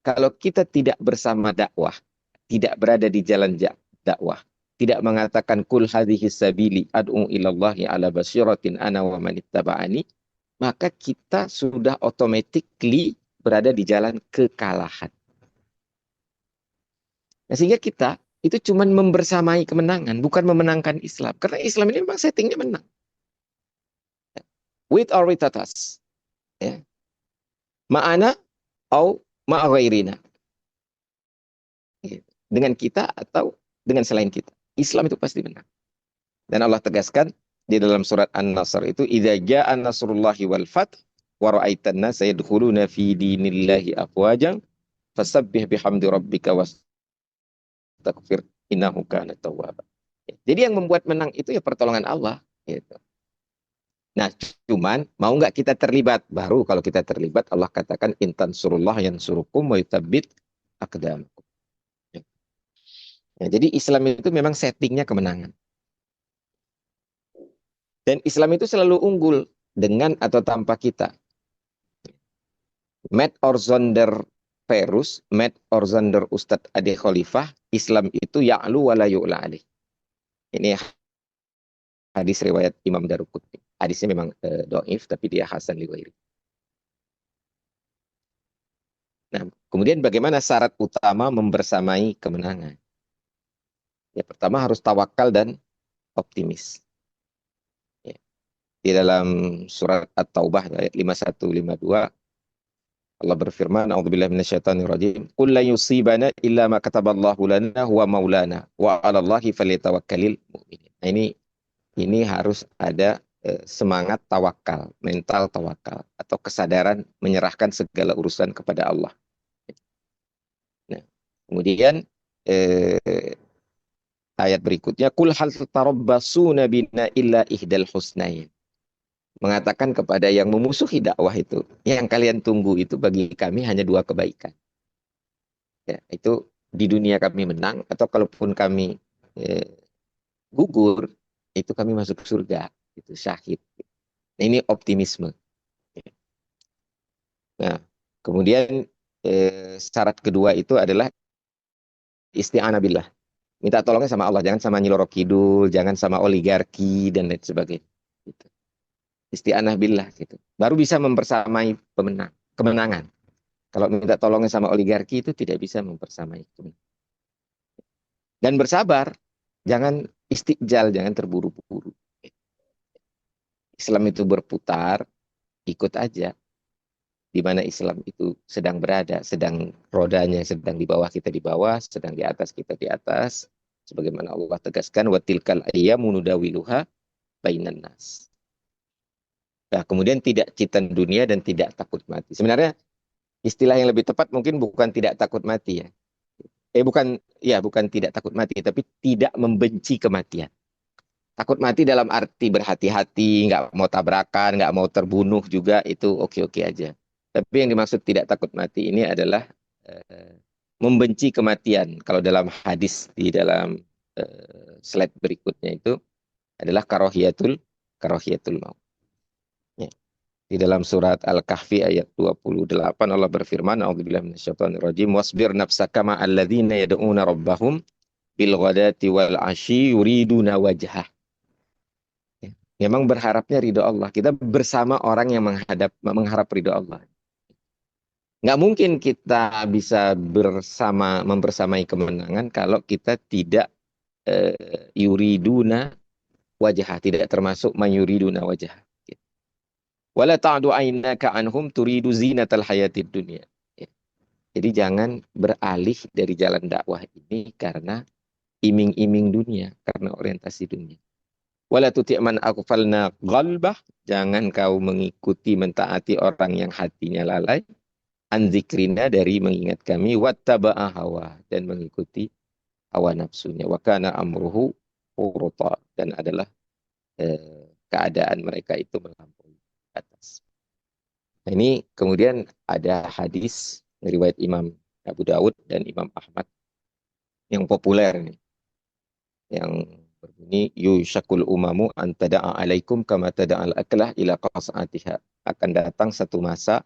Kalau kita tidak bersama dakwah, tidak berada di jalan dakwah, tidak mengatakan kul hadhihi sabili ad'u ilallahi ala basiratin ana wa man ittaba'ani, maka kita sudah automatically berada di jalan kekalahan. Nah, sehingga kita itu cuma membersamai kemenangan, bukan memenangkan Islam. Karena Islam ini memang settingnya menang. With or without us. Ya. Ma'ana atau ma'aghairina. Dengan kita atau dengan selain kita. Islam itu pasti menang. Dan Allah tegaskan di dalam surat An-Nasr itu, idza jaa nasrullahi wal fath wa ra'aitan nasa yadkhuluna fi dinillahi afwajan fasabbih bihamdi rabbika wastaghfir innahu kana tawwaba. Jadi yang membuat menang itu ya pertolongan Allah gitu. Nah, cuman mau nggak kita terlibat? Baru kalau kita terlibat Allah katakan intan surullah yansurukum wa yutsabbit aqdamakum. Ya, jadi Islam itu memang settingnya kemenangan. Dan Islam itu selalu unggul dengan atau tanpa kita. Met or zonder Perus, met or zonder Ustadz Ade Khalifah, Islam itu ya'lu wa la yu'la alih. Ini hadis riwayat Imam Daruqutni. Hadisnya memang dhaif, tapi dia hasan li ghairi. Nah, kemudian bagaimana syarat utama membersamai kemenangan? Ya, pertama harus tawakal dan optimis. Di dalam surat At-Taubah ayat 51-52 Allah berfirman, a'udzubillahi minasyaitonirrajim, qul la yusibana illa ma kataballahu lana huwa maulana wa 'alallahi falyatawakkalul mu'minin. Nah, ini harus ada semangat tawakal, mental tawakal atau kesadaran menyerahkan segala urusan kepada Allah. Nah, kemudian ayat berikutnya, qul hal tarabbasuna bina illa ihdal husnain. Mengatakan kepada yang memusuhi dakwah itu, yang kalian tunggu itu bagi kami hanya dua kebaikan. Ya, itu di dunia kami menang, atau kalaupun kami gugur, itu kami masuk surga, itu syahid. Nah, ini optimisme. Nah, kemudian syarat kedua itu adalah isti'anah billah. Minta tolongnya sama Allah, jangan sama Nyi Roro Kidul, jangan sama oligarki dan lain sebagainya. Gitu. Isti'anah billah gitu. Baru bisa mempersamai kemenangan. Kalau minta tolongnya sama oligarki itu tidak bisa mempersamai kemenangan. Dan bersabar, jangan istiqjal, jangan terburu-buru. Islam itu berputar, ikut aja di mana Islam itu sedang berada, sedang rodanya sedang di bawah, kita di bawah, sedang di atas, kita di atas. Sebagaimana Allah tegaskan, wa tilkal ayyamu nudawiluha bainan nas. Nah, kemudian tidak cinta dunia dan tidak takut mati. Sebenarnya istilah yang lebih tepat mungkin bukan tidak takut mati ya. Bukan tidak takut mati, tapi tidak membenci kematian. Takut mati dalam arti berhati-hati, nggak mau tabrakan, nggak mau terbunuh juga, itu oke-oke aja. Tapi yang dimaksud tidak takut mati ini adalah membenci kematian. Kalau dalam hadis di dalam slide berikutnya itu adalah karohiyatul maut. Ya. Di dalam surat Al-Kahfi ayat 28 Allah berfirman, A'udzubillahi minasyaitonirrajim, wasbir nafsaka ma'al ladzina yad'una rabbahum bil ghadati wal 'ashyi yuriduna wajhah. Memang berharapnya ridho Allah. Kita bersama orang yang mengharap ridho Allah. Nggak mungkin kita bisa membersamai kemenangan kalau kita tidak yuriduna wajah, tidak termasuk mayuriduna wajah. Wala ta'du ainaka anhum turidu zinatal hayatid dunya. Jadi jangan beralih dari jalan dakwah ini karena iming-iming dunia, karena orientasi dunia. Wala tuti' man aghfalna qalbah, jangan kau mengikuti mentaati orang yang hatinya lalai, an dzikrina, dari mengingat kami, wattaba'a hawa, dan mengikuti hawa nafsunya, wa kana amruhu furuta, dan adalah keadaan mereka itu melampaui batas. Nah, ini kemudian ada hadis riwayat Imam Abu Dawud dan Imam Ahmad yang populer nih, yang berbunyi yushakul umamu an tada'a alaikum kama tada'al aklah ila qas'atiha. Akan datang satu masa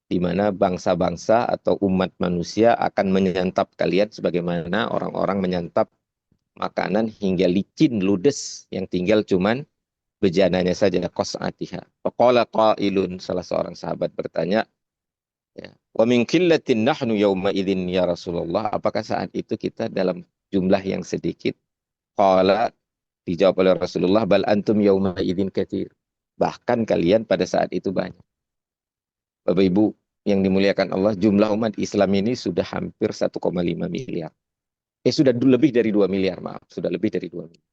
di mana bangsa-bangsa atau umat manusia akan menyantap kalian sebagaimana orang-orang menyantap makanan hingga licin, ludes, yang tinggal cuman bejananya saja, qas'atiha. Faqala qailun, salah seorang sahabat bertanya, ya, wa min qillatin nahnu yawma idzin ya Rasulullah, apakah saat itu kita dalam jumlah yang sedikit? Qala, dijawab oleh Rasulullah, bal antum yawma idzin katsir. Bahkan kalian pada saat itu banyak. Bapak Ibu yang dimuliakan Allah, jumlah umat Islam ini sudah hampir 1,5 miliar. Sudah lebih dari 2 miliar, maaf. Sudah lebih dari 2 miliar.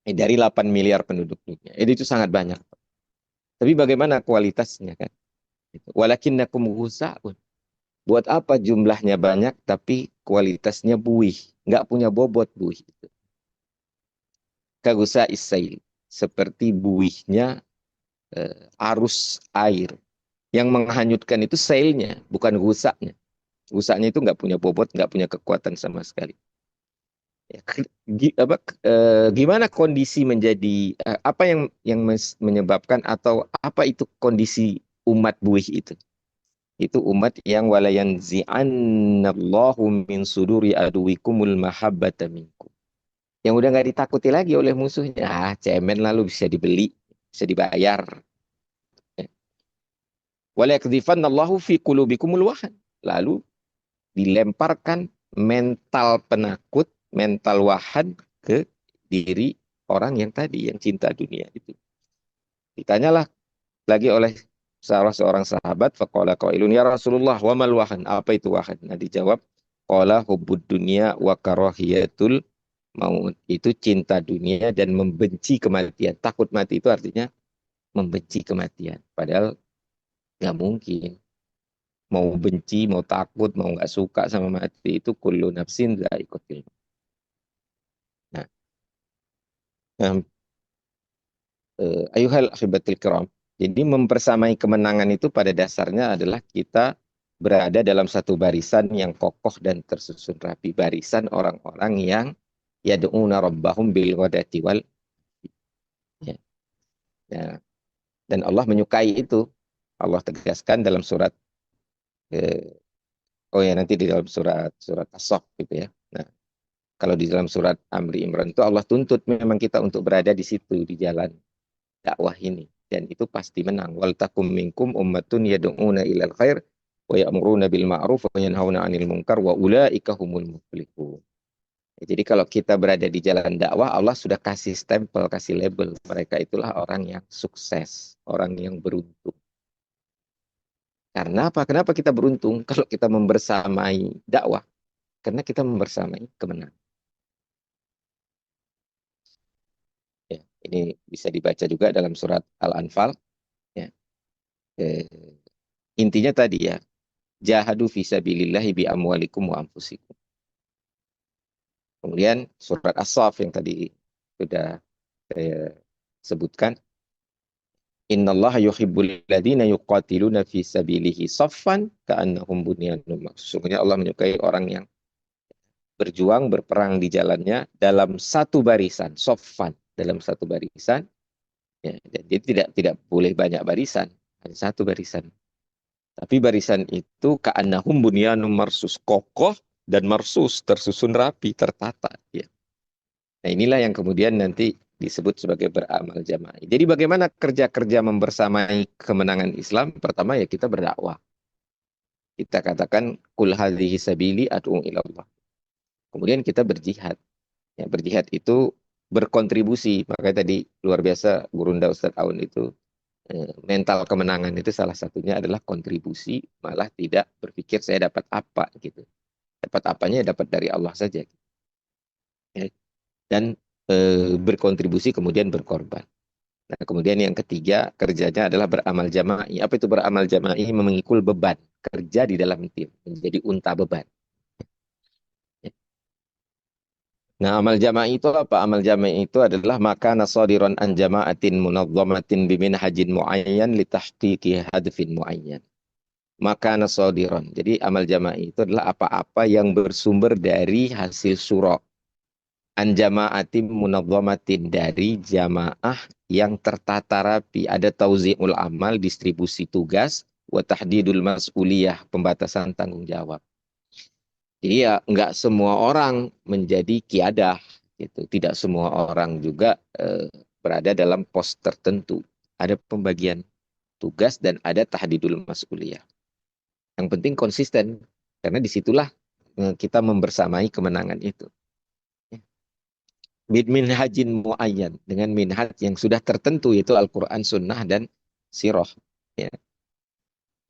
Dari 8 miliar penduduk dunia. Itu sangat banyak. Tapi bagaimana kualitasnya kan? Walakinnakum ghusa'un. Buat apa jumlahnya banyak tapi kualitasnya buih. Nggak punya bobot buih itu. Kagusa isail. Seperti buihnya arus air. Yang menghanyutkan itu sailnya, bukan gusaknya. Gusaknya itu nggak punya bobot, nggak punya kekuatan sama sekali. Gimana kondisi menjadi apa yang menyebabkan, atau apa itu kondisi umat buih itu? Itu umat yang walayan zi'annallahu min suduri aduwikumul mahabbata minkum. Yang udah nggak ditakuti lagi oleh musuhnya. Cemen lalu bisa dibeli, bisa dibayar. Wala yakdhifannallahu fi qulubikumul wahan. Lalu dilemparkan mental penakut, mental wahan ke diri orang yang tadi, yang cinta dunia itu. Ditanyalah lagi oleh salah seorang sahabat, faqala qailun ya Rasulullah wa mal wahan, apa itu wahan? Nah, dijawab, qala hubbud dunya wa karahiyatul maut, itu cinta dunia dan membenci kematian. Takut mati itu artinya membenci kematian, padahal nggak mungkin. Mau benci, mau takut, mau nggak suka sama mati, itu kullu nafsin dha'iqatul maut. Nah, ayuhal akhibatil kiram. Jadi mempersamai kemenangan itu pada dasarnya adalah kita berada dalam satu barisan yang kokoh dan tersusun rapi. Barisan orang-orang yang yad'una rabbahum bil ghadati wal ya. Ya. Dan Allah menyukai itu. Allah tegaskan dalam surat nanti di dalam surat As-Saff gitu ya. Nah, kalau di dalam surat Amri Imran itu Allah tuntut memang kita untuk berada di situ, di jalan dakwah ini, dan itu pasti menang. Wal takum minkum ummatun yad'una ilal khair wa ya'muruna bil ma'ruf wa yanhauna 'anil munkar wa ulaika humul muflihun. Jadi kalau kita berada di jalan dakwah, Allah sudah kasih stempel, kasih label. Mereka itulah orang yang sukses, orang yang beruntung. Karena apa? Kenapa kita beruntung kalau kita membersamai dakwah? Karena kita membersamai kemenangan. Ya, ini bisa dibaca juga dalam surat Al-Anfal. Ya. Intinya tadi ya, jahadu fisabilillahi bi amwalikum wa anfusikum. Kemudian surat As-Saff yang tadi sudah saya sebutkan, innallaha yuhibbul ladzina yuqatiluna fi sabilihi saffan ka'annahum bunyanun marsus. Sesungguhnya Allah menyukai orang yang berjuang berperang di jalannya dalam satu barisan, saffan, dalam satu barisan. Ya, jadi tidak boleh banyak barisan, hanya satu barisan. Tapi barisan itu ka'annahum bunyanun marsus, kokoh dan marsus, tersusun rapi, tertata. Ya. Nah inilah yang kemudian nanti disebut sebagai beramal jamaah. Jadi bagaimana kerja-kerja membersamai kemenangan Islam? Pertama ya kita berdakwah. Kita katakan kul hadhihi sabili ad'u ilallah. Kemudian kita berjihad. Ya, berjihad itu berkontribusi. Makanya tadi luar biasa Gurunda Ustadz Aun itu mental kemenangan itu salah satunya adalah kontribusi, malah tidak berpikir saya dapat apa gitu. Dapat apanya ya dapat dari Allah saja. Ya. Dan berkontribusi kemudian berkorban. Nah, kemudian yang ketiga kerjanya adalah beramal jama'i. Apa itu beramal jama'i? Memikul beban, kerja di dalam tim, menjadi unta beban. Nah, amal jama'i itu apa? Amal jama'i itu adalah maka nasadiran an jama'atin munazzamatin biminhajin muayyan li tahqiqi hadfin muayyan. Maka nasadiran. Jadi amal jama'i itu adalah apa-apa yang bersumber dari hasil surah an jama'atin munazzamatin, dari jamaah yang tertata rapi. Ada tauzi'ul amal, distribusi tugas, wa tahdidul mas'uliyah, pembatasan tanggung jawab. Jadi ya nggak semua orang menjadi kiadah gitu. Tidak semua orang juga berada dalam pos tertentu. Ada pembagian tugas dan ada tahdidul mas'uliyah. Yang penting konsisten, karena disitulah kita membersamai kemenangan itu. Minhajin muayyan, dengan minhaj yang sudah tertentu, yaitu Al-Quran, Sunnah, dan Sirah. Ya.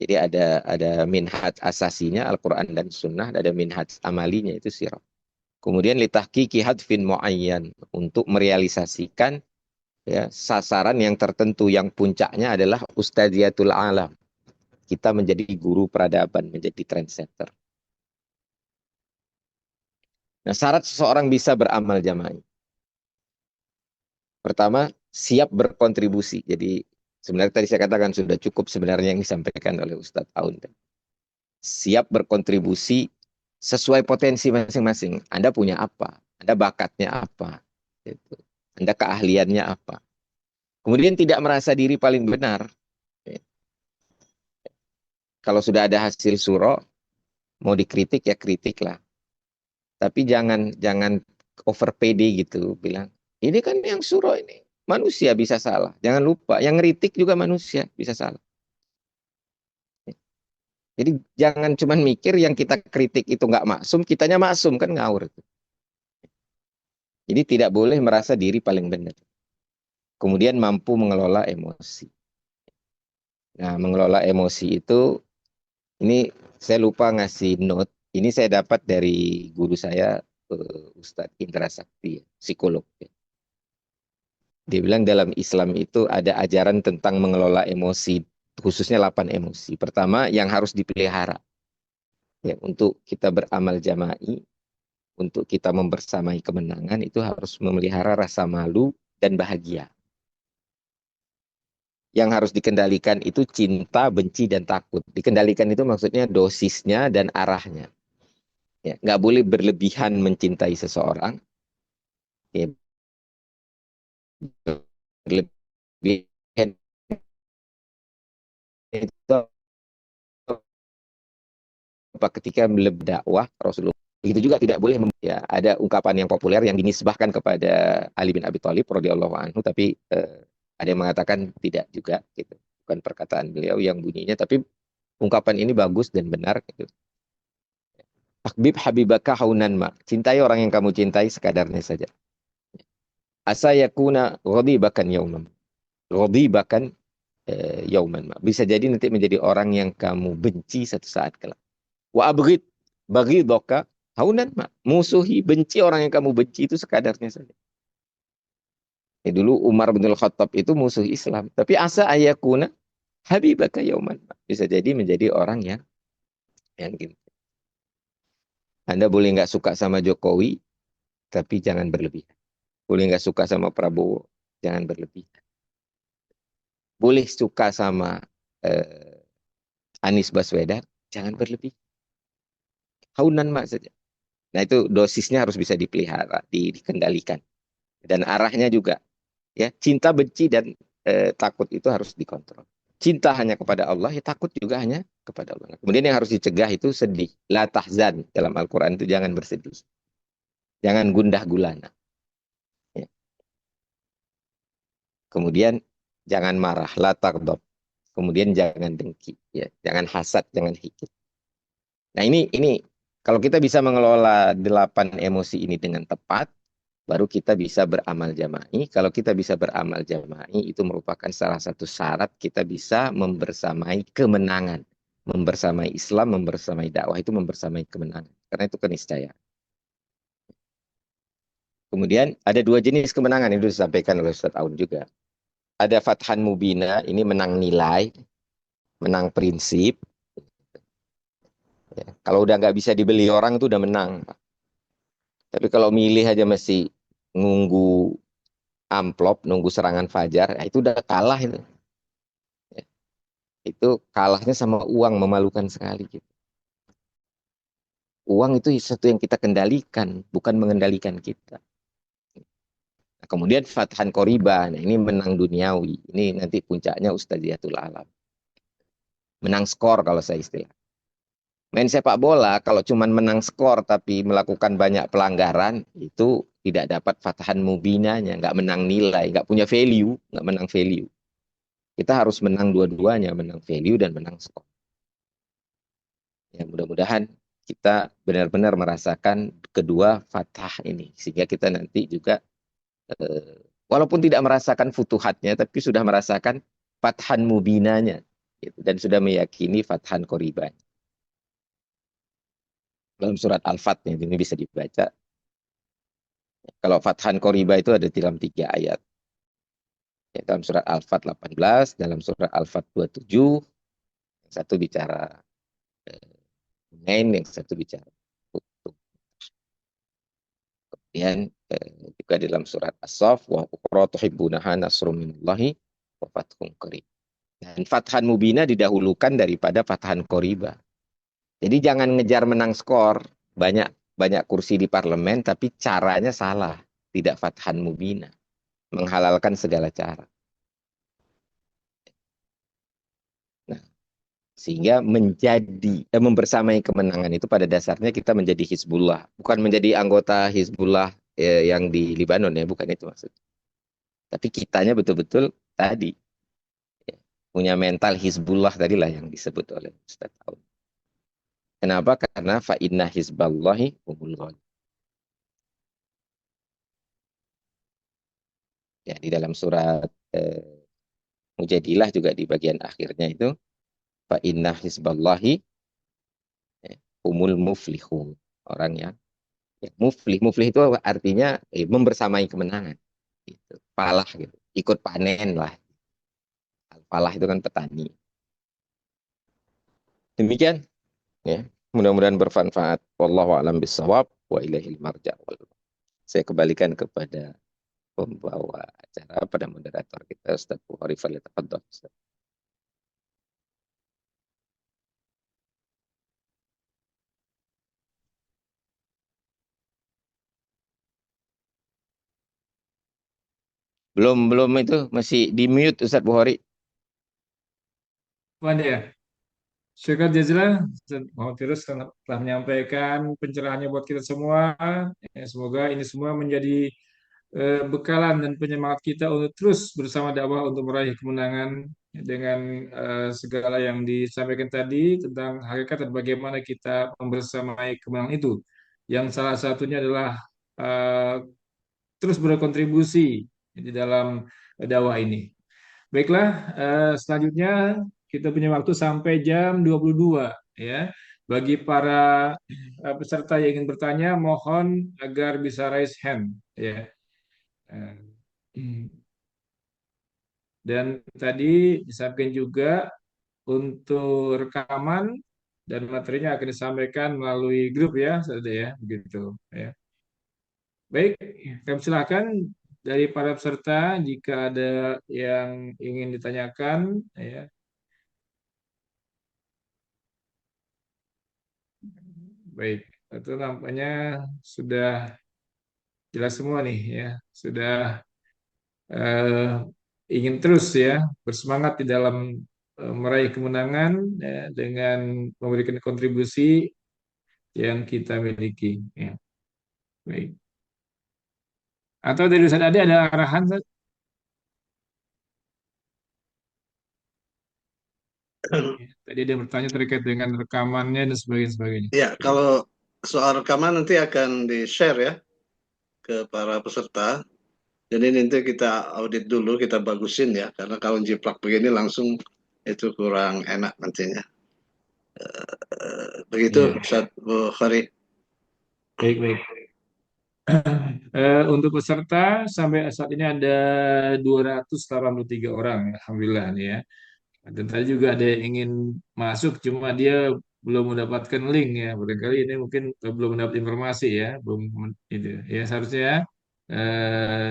Jadi ada minhaj asasinya Al-Quran dan Sunnah, ada minhaj amalinya itu Sirah. Kemudian litahqiqi hadfin muayyan, untuk merealisasikan ya, sasaran yang tertentu, yang puncaknya adalah ustadziyatul alam. Kita menjadi guru peradaban, menjadi trendsetter. Nah, syarat seseorang bisa beramal jamaah. Pertama, siap berkontribusi. Jadi sebenarnya tadi saya katakan sudah cukup sebenarnya yang disampaikan oleh Ustadz Aun. Siap berkontribusi sesuai potensi masing-masing. Anda punya apa? Anda bakatnya apa? Gitu. Anda keahliannya apa? Kemudian tidak merasa diri paling benar. Kalau sudah ada hasil suro, mau dikritik ya kritik lah. Tapi jangan over PD gitu, bilang ini kan yang suro ini. Manusia bisa salah. Jangan lupa, yang ngeritik juga manusia bisa salah. Jadi jangan cuma mikir yang kita kritik itu nggak maksum, kitanya maksum, kan ngawur. Jadi tidak boleh merasa diri paling benar. Kemudian mampu mengelola emosi. Nah, mengelola emosi itu, ini saya lupa ngasih note. Ini saya dapat dari guru saya, Ustadz Indra Sakti, psikolog. Dia bilang dalam Islam itu ada ajaran tentang mengelola emosi, khususnya 8 emosi. Pertama, yang harus dipelihara. Ya, untuk kita beramal jama'i, untuk kita membersamai kemenangan, itu harus memelihara rasa malu dan bahagia. Yang harus dikendalikan itu cinta, benci, dan takut. Dikendalikan itu maksudnya dosisnya dan arahnya. Ya, nggak boleh berlebihan mencintai seseorang. Ya, berlebihan itu ketika berdakwah Rasulullah. Begitu juga tidak boleh ya, ada ungkapan yang populer yang dinisbahkan kepada Ali bin Abi Thalib radhiyallahu anhu, tapi ada yang mengatakan tidak juga gitu. Bukan perkataan beliau yang bunyinya, tapi ungkapan ini bagus dan benar gitu. Akbib habibaka haunan ma. Cintai orang yang kamu cintai sekadarnya saja. Asa yakuna ghadibakan yauman. Ghadibakan yauman ma. Bisa jadi nanti menjadi orang yang kamu benci satu saat kelak. Wa abghid baghidaka haunan ma. Musuhi, benci orang yang kamu benci itu sekadarnya saja. Dulu Umar bin Khattab itu musuh Islam, tapi asa ayakuna habibaka yauman ma. Bisa jadi menjadi orang yang gitu. Anda boleh nggak suka sama Jokowi, tapi jangan berlebihan. Boleh nggak suka sama Prabowo, jangan berlebihan. Boleh suka sama Anies Baswedan, jangan berlebihan. Haunan mak saja. Nah itu dosisnya harus bisa dipelihara, dikendalikan. Dan arahnya juga. Ya, cinta, benci, dan takut itu harus dikontrol. Cinta hanya kepada Allah, ya takut juga hanya kepada Allah. Kemudian yang harus dicegah itu sedih. La tahzan dalam Al-Quran itu jangan bersedih. Jangan gundah gulana. Ya. Kemudian jangan marah, la taghdab. Kemudian jangan dengki, ya. Jangan hasad, jangan hikit. Nah ini kalau kita bisa mengelola 8 emosi ini dengan tepat, baru kita bisa beramal jama'i. Kalau kita bisa beramal jama'i, itu merupakan salah satu syarat kita bisa membersamai kemenangan. Membersamai Islam, membersamai dakwah itu membersamai kemenangan. Karena itu keniscayaan. Kemudian ada 2 jenis kemenangan yang sudah disampaikan oleh Ustaz Aun juga. Ada fathan mubina, ini menang nilai, menang prinsip. Ya, kalau udah nggak bisa dibeli orang itu udah menang. Tapi kalau milih aja masih nunggu amplop, nunggu serangan fajar, ya itu udah kalah itu. Ya, itu kalahnya sama uang, memalukan sekali gitu. Uang itu sesuatu yang kita kendalikan, bukan mengendalikan kita. Nah, kemudian fathan koriba, nah ini menang duniawi. Ini nanti puncaknya Ustadziyatul Alam. Menang skor kalau saya istilah. Main sepak bola, kalau cuma menang skor tapi melakukan banyak pelanggaran, itu tidak dapat fatahan mubinanya, nggak menang nilai, nggak punya value, nggak menang value. Kita harus menang dua-duanya, menang value dan menang skor. Ya, mudah-mudahan kita benar-benar merasakan kedua fatah ini, sehingga kita nanti juga, walaupun tidak merasakan futuhatnya, tapi sudah merasakan fatahan mubinanya, gitu, dan sudah meyakini fatahan koribanya. Dalam surat Al-Fat ini bisa dibaca. Kalau Fathan Qoriba itu ada dalam 3 ayat. Ya, dalam surat Al-Fat 18, dalam surat Al-Fat 27, yang satu bicara Hunain, yang satu bicara Uhud. Kemudian juga dalam surat As-Saff, wa ukhra tuhibbunaha nasrum minallahi wa fathun qarib. Dan Fathan Mubina didahulukan daripada Fathan Qoriba. Jadi jangan ngejar menang skor, banyak banyak kursi di parlemen, tapi caranya salah, tidak Fathan Mubina, menghalalkan segala cara. Nah, sehingga membersamai kemenangan itu pada dasarnya kita menjadi Hizbullah, bukan menjadi anggota Hizbullah yang di Libanon, ya, bukan itu maksudnya. Tapi kitanya betul-betul tadi ya, punya mental Hizbullah tadilah yang disebut oleh Ustaz Aun. Kenapa? Karena fa inna hizballahi humul ghalib. Ya, di dalam surat Mujadilah juga di bagian akhirnya itu fa inna hizballahi humul muflihun. Orang yang muflih. Muflih itu artinya membersamai kemenangan. Gitu. Falah gitu. Ikut panen lah. Falah itu kan petani. Demikian ya. Mudah-mudahan bermanfaat. Wallahu a'lam bishawab wa ilaihil marja'. Saya kembalikan kepada pembawa acara, pada moderator kita Ustaz Bukhari Fadhil. Belum itu masih di mute Ustaz Bukhari. Mana ya? Syukur jazilan Ustaz Muhammad Firus telah menyampaikan pencerahannya buat kita semua. Ya, semoga ini semua menjadi bekalan dan penyemangat kita untuk terus bersama dakwah untuk meraih kemenangan dengan segala yang disampaikan tadi tentang hakikat dan bagaimana kita membersamai kemenangan itu. Yang salah satunya adalah eh, terus berkontribusi di dalam dakwah ini. Baiklah, selanjutnya kita punya waktu sampai jam 22 ya. Bagi para peserta yang ingin bertanya, mohon agar bisa raise hand ya. Eh, Dan tadi disampaikan juga untuk rekaman dan materinya akan disampaikan melalui grup ya, saudara ya, begitu ya. Baik, kami silakan dari para peserta jika ada yang ingin ditanyakan ya. Baik, itu nampaknya sudah jelas semua nih ya, sudah eh, ingin terus ya bersemangat di dalam meraih kemenangan ya, dengan memberikan kontribusi yang kita miliki. Ya. Baik. Atau dari Ustaz Ade ada arahan, Ustaz? Ya, tadi ada yang bertanya terkait dengan rekamannya dan sebagainya. Ya, kalau soal rekaman nanti akan di-share ya ke para peserta. Jadi nanti kita audit dulu, kita bagusin ya, karena kalau jiplak begini langsung itu kurang enak nantinya. Begitu, Iya. Ustaz Bukhari. Baik. Untuk peserta sampai saat ini ada 283 orang, alhamdulillah nih ya. Dan tadi juga ada yang ingin masuk, cuma dia belum mendapatkan link ya. Barangkali ini mungkin belum mendapat informasi ya, belum itu. Ya seharusnya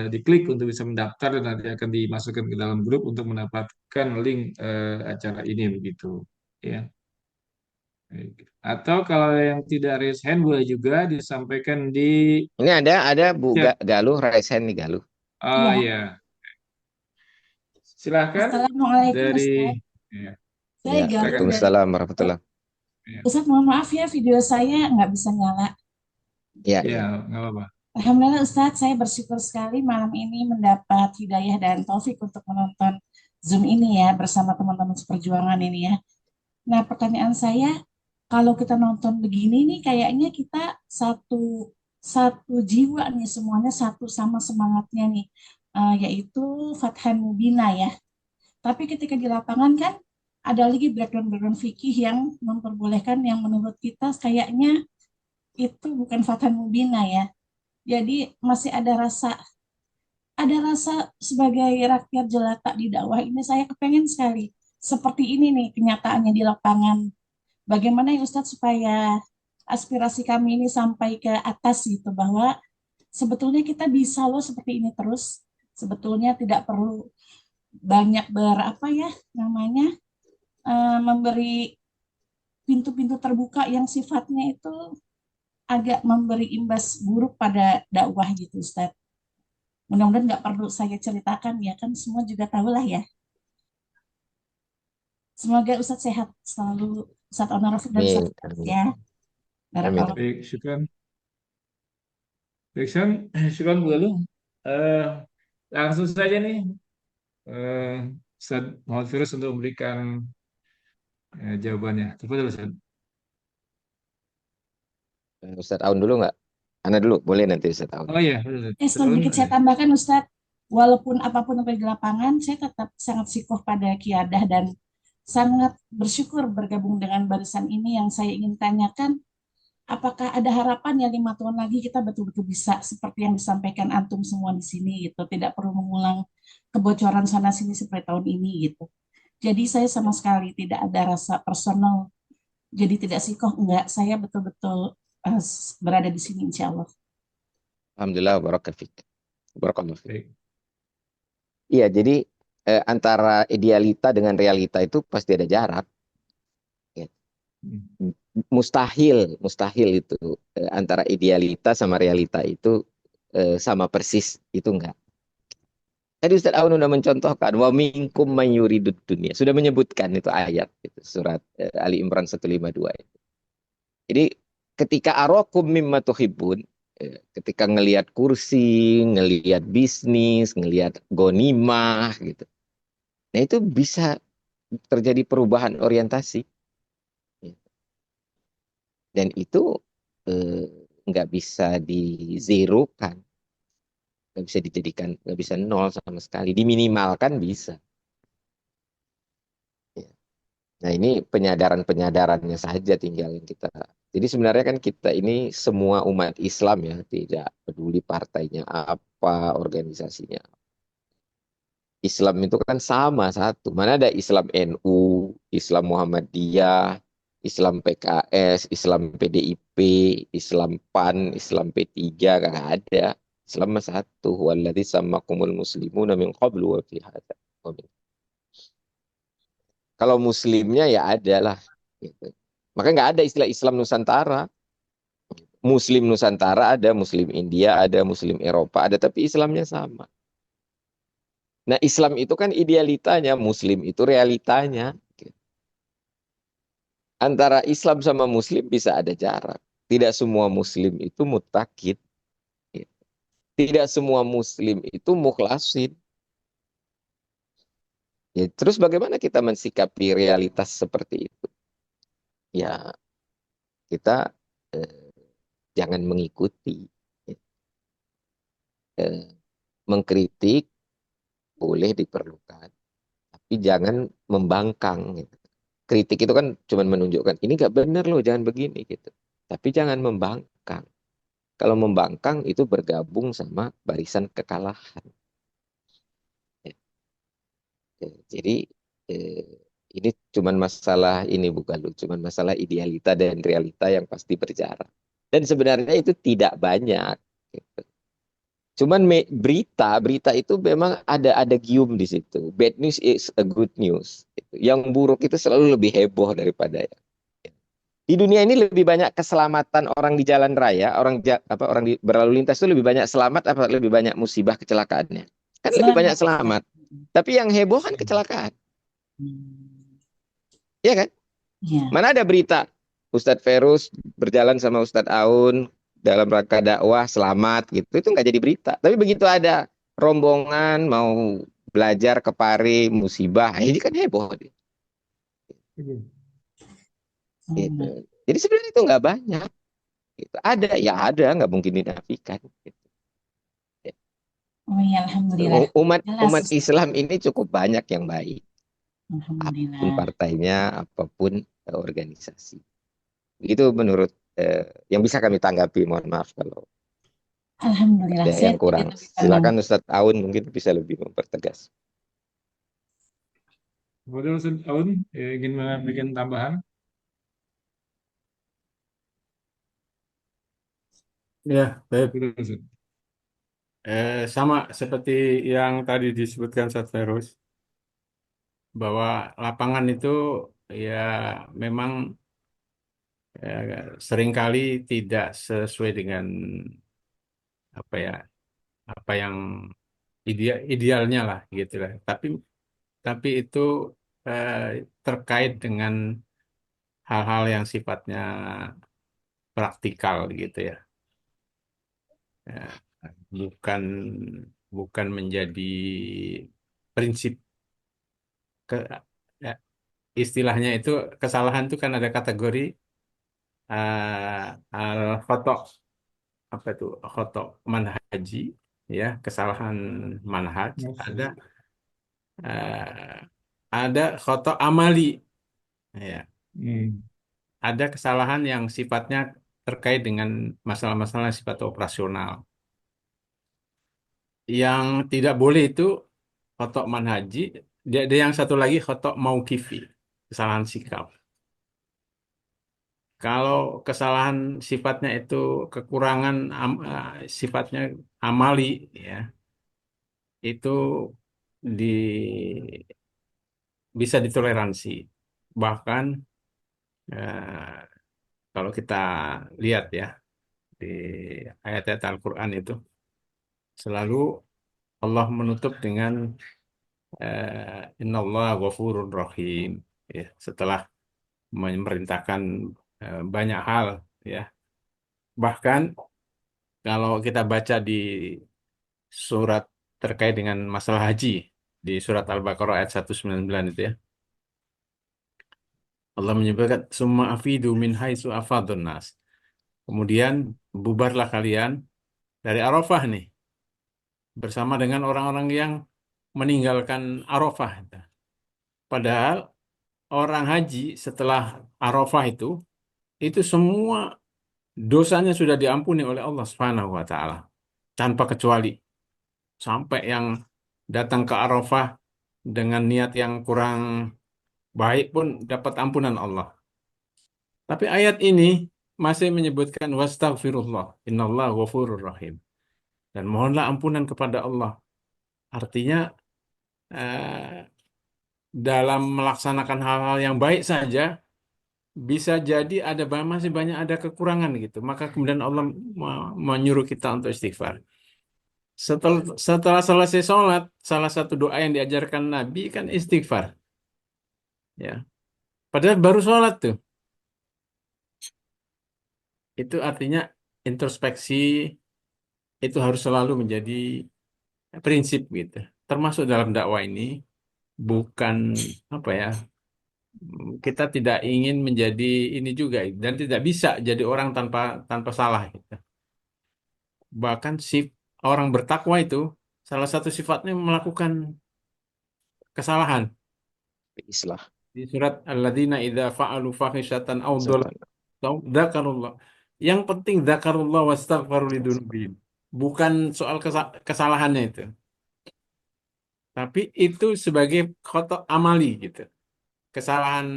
diklik untuk bisa mendaftar dan nanti akan dimasukkan ke dalam grup untuk mendapatkan link acara ini begitu. Ya. Atau kalau yang tidak raise hand boleh juga disampaikan di Ini ada Bu chat. Galuh, raise hand nih Galuh. Oh Iya. ya, silahkan Assalamualaikum dari Ustaz. ya, Saya Ya, Galuh dari Waalaikumsalam warahmatullah. ya, Ustaz, mohon maaf ya video saya nggak bisa nyala. Ya, ya, nggak apa-apa. Alhamdulillah Ustaz, saya bersyukur sekali malam ini mendapat hidayah dan taufik untuk menonton Zoom ini ya bersama teman-teman seperjuangan ini ya. Nah, pertanyaan saya, kalau kita nonton begini nih kayaknya kita satu satu jiwa nih semuanya satu sama semangatnya nih, yaitu Fathan Mubina ya. Tapi ketika di lapangan kan ada lagi background-background fikih yang memperbolehkan yang menurut kita kayaknya itu bukan Fathan Mubina ya. Jadi masih ada rasa sebagai rakyat jelata di dakwah ini saya kepengen sekali seperti ini nih kenyataannya di lapangan. Bagaimana ya Ustadz supaya aspirasi kami ini sampai ke atas gitu bahwa sebetulnya kita bisa loh seperti ini terus. Sebetulnya tidak perlu banyak berapa ya namanya memberi pintu-pintu terbuka yang sifatnya itu agak memberi imbas buruk pada dakwah gitu Ustadz. Mudah-mudahan nggak perlu saya ceritakan ya kan semua juga tahu lah ya. Semoga Ustadz sehat selalu, Ustadz Onur Rafiq dan amin, Ustadz Farid amin, ya. amin. Barakallah. Baik, syukran. Baik, syukran Bu Galuh. Eh, langsung saja nih, Ustaz Muhammad Firus untuk memberikan jawabannya. Tafadhol Ustaz. Ustaz Aun dulu nggak? Ana dulu, boleh nanti Ustaz Aun. Oh iya, betul, Ustaz. Sedikit saya tambahkan Ustadz, walaupun apapun yang di lapangan, saya tetap sangat sikuh pada kiadah dan sangat bersyukur bergabung dengan barisan ini. Yang saya ingin tanyakan, apakah ada harapan ya 5 tahun lagi kita betul-betul bisa seperti yang disampaikan antum semua di sini gitu, tidak perlu mengulang kebocoran sana sini seperti tahun ini gitu. Jadi saya sama sekali tidak ada rasa personal, jadi tidak sikoh, enggak. Saya betul-betul berada di sini insya Allah. Alhamdulillah, barakallahu fiik. Baik. Iya, jadi antara idealita dengan realita itu pasti ada jarak. Ya. Mustahil itu antara idealita sama realita itu sama persis, itu enggak. Tadi Ustaz Aun sudah mencontohkan wa minkum man yuridud dunya. Sudah menyebutkan itu ayat itu surat Ali Imran 152 itu. Jadi ketika arakum mimma tuhibbun, Ketika ngelihat kursi, ngelihat bisnis, ngelihat gonimah gitu. Nah itu bisa terjadi perubahan orientasi. Dan itu eh, nggak bisa dizerokan, nggak bisa dijadikan, nggak bisa nol sama sekali. Diminimalkan bisa. Ya. Nah ini penyadaran-penyadarannya saja tinggal yang kita. Jadi sebenarnya kan kita ini semua umat Islam ya, tidak peduli partainya apa, organisasinya. Islam itu kan sama satu. Mana ada Islam NU, Islam Muhammadiyah, Islam PKS, Islam PDIP, Islam PAN, Islam P3, kan ada. Islam mah satu. Walladzi sammakumul muslimuna min qablu wa fi hadza. Kalau muslimnya ya ada lah. Gitu. Maka nggak ada istilah Islam Nusantara. Muslim Nusantara ada, Muslim India ada, Muslim Eropa ada, tapi Islamnya sama. Nah Islam itu kan idealitanya, Muslim itu realitanya. Antara Islam sama Muslim bisa ada jarak. Tidak semua Muslim itu mutakid. Tidak semua Muslim itu mukhlasin. Ya, terus bagaimana kita mensikapi realitas seperti itu? Ya kita eh, jangan mengikuti. Eh, Mengkritik boleh diperlukan, tapi jangan membangkang. Gitu. Kritik itu kan cuma menunjukkan ini nggak benar loh, jangan begini gitu. Tapi jangan membangkang. Kalau membangkang itu bergabung sama barisan kekalahan. Ya. Jadi eh, ini cuma masalah ini bukan loh, cuma masalah idealita dan realita yang pasti berjarak. Dan sebenarnya itu tidak banyak. Gitu. Cuman berita itu memang ada gium di situ. Bad news is a good news. Gitu. Yang buruk itu selalu lebih heboh daripada ya. Di dunia ini lebih banyak keselamatan orang di jalan raya, orang di berlalu lintas itu lebih banyak selamat apa lebih banyak musibah kecelakaannya? Kan lebih banyak Selamat. selamat. Tapi yang heboh kan kecelakaan. Iya kan? Ya. Mana ada berita Ustadz Ferus berjalan sama Ustadz Aun dalam rangka dakwah selamat gitu. Itu nggak jadi berita. Tapi begitu ada rombongan mau belajar ke Pare musibah, ini kan heboh. Gitu. Jadi sebenarnya itu nggak banyak. Gitu. Ada, ya ada, nggak mungkin dinafikan. Gitu. Oh ya, alhamdulillah. Umat Jelas. Islam ini cukup banyak yang baik. Apapun Alhamdulillah. partainya, apapun organisasi. Itu menurut yang bisa kami tanggapi. Mohon maaf kalau Alhamdulillah. ada Saya yang kurang. tidak lebih Silakan Ustadz Aun mungkin bisa lebih mempertegas. Boleh Ustaz Aun, ingin memberikan tambahan? Ya, baik. Boleh, Ustaz. Sama seperti yang tadi disebutkan Ustaz Ferus, bahwa lapangan itu ya memang seringkali tidak sesuai dengan apa ya, apa yang idealnya lah gitu lah. Tapi itu eh, terkait dengan hal-hal yang sifatnya praktikal gitu ya. Ya, bukan bukan menjadi prinsip ke ya, istilahnya itu kesalahan itu kan ada kategori al khoto apa itu khoto manhaji ya kesalahan manhaj eh, ada khoto amali ya Hmm. ada kesalahan yang sifatnya terkait dengan masalah-masalah sifat operasional yang tidak boleh itu khotok manhaji. Dia yang satu lagi khotok mauqifi, kesalahan sikap. Kalau kesalahan sifatnya itu kekurangan sifatnya amali, ya, itu di bisa ditoleransi. Bahkan eh, kalau kita lihat ya di ayat-ayat Al-Quran itu selalu Allah menutup dengan Innallaha ghafurur rahim. Ya, setelah memerintahkan banyak hal, ya. Bahkan Kalau kita baca di surat terkait dengan masalah haji, di surat Al-Baqarah ayat 199 itu ya, Allah menyebutkan summa afidu min haitsu afadun nas. Kemudian bubarlah kalian dari Arafah nih bersama dengan orang-orang yang meninggalkan Arafah. Padahal orang haji setelah Arafah itu semua dosanya sudah diampuni oleh Allah Subhanahu wa taala tanpa kecuali. Sampai yang datang ke Arafah dengan niat yang kurang baik pun dapat ampunan Allah. Tapi ayat ini masih menyebutkan wastaghfirullah, innallah ghafurur rahim. Dan mohonlah ampunan kepada Allah. Artinya eh, dalam melaksanakan hal-hal yang baik saja bisa jadi masih banyak ada kekurangan gitu. Maka kemudian Allah menyuruh kita untuk istighfar. Setelah selesai sholat, salah satu doa yang diajarkan Nabi kan istighfar. Ya, padahal baru sholat tuh. Itu artinya introspeksi itu harus selalu menjadi prinsip gitu. Termasuk dalam dakwah ini bukan apa ya, kita tidak ingin menjadi ini juga dan tidak bisa jadi orang tanpa tanpa salah gitu. Bahkan si orang bertakwa itu salah satu sifatnya melakukan kesalahan. Islah. Di surat Alladzina idza fa'alu fahisyatan aw Misalkan. dzakarullah. Yang penting dzakarullah wastaghfaru lidzunubihim. Bukan soal kesalahannya itu. Tapi itu sebagai khotok amali gitu. Kesalahan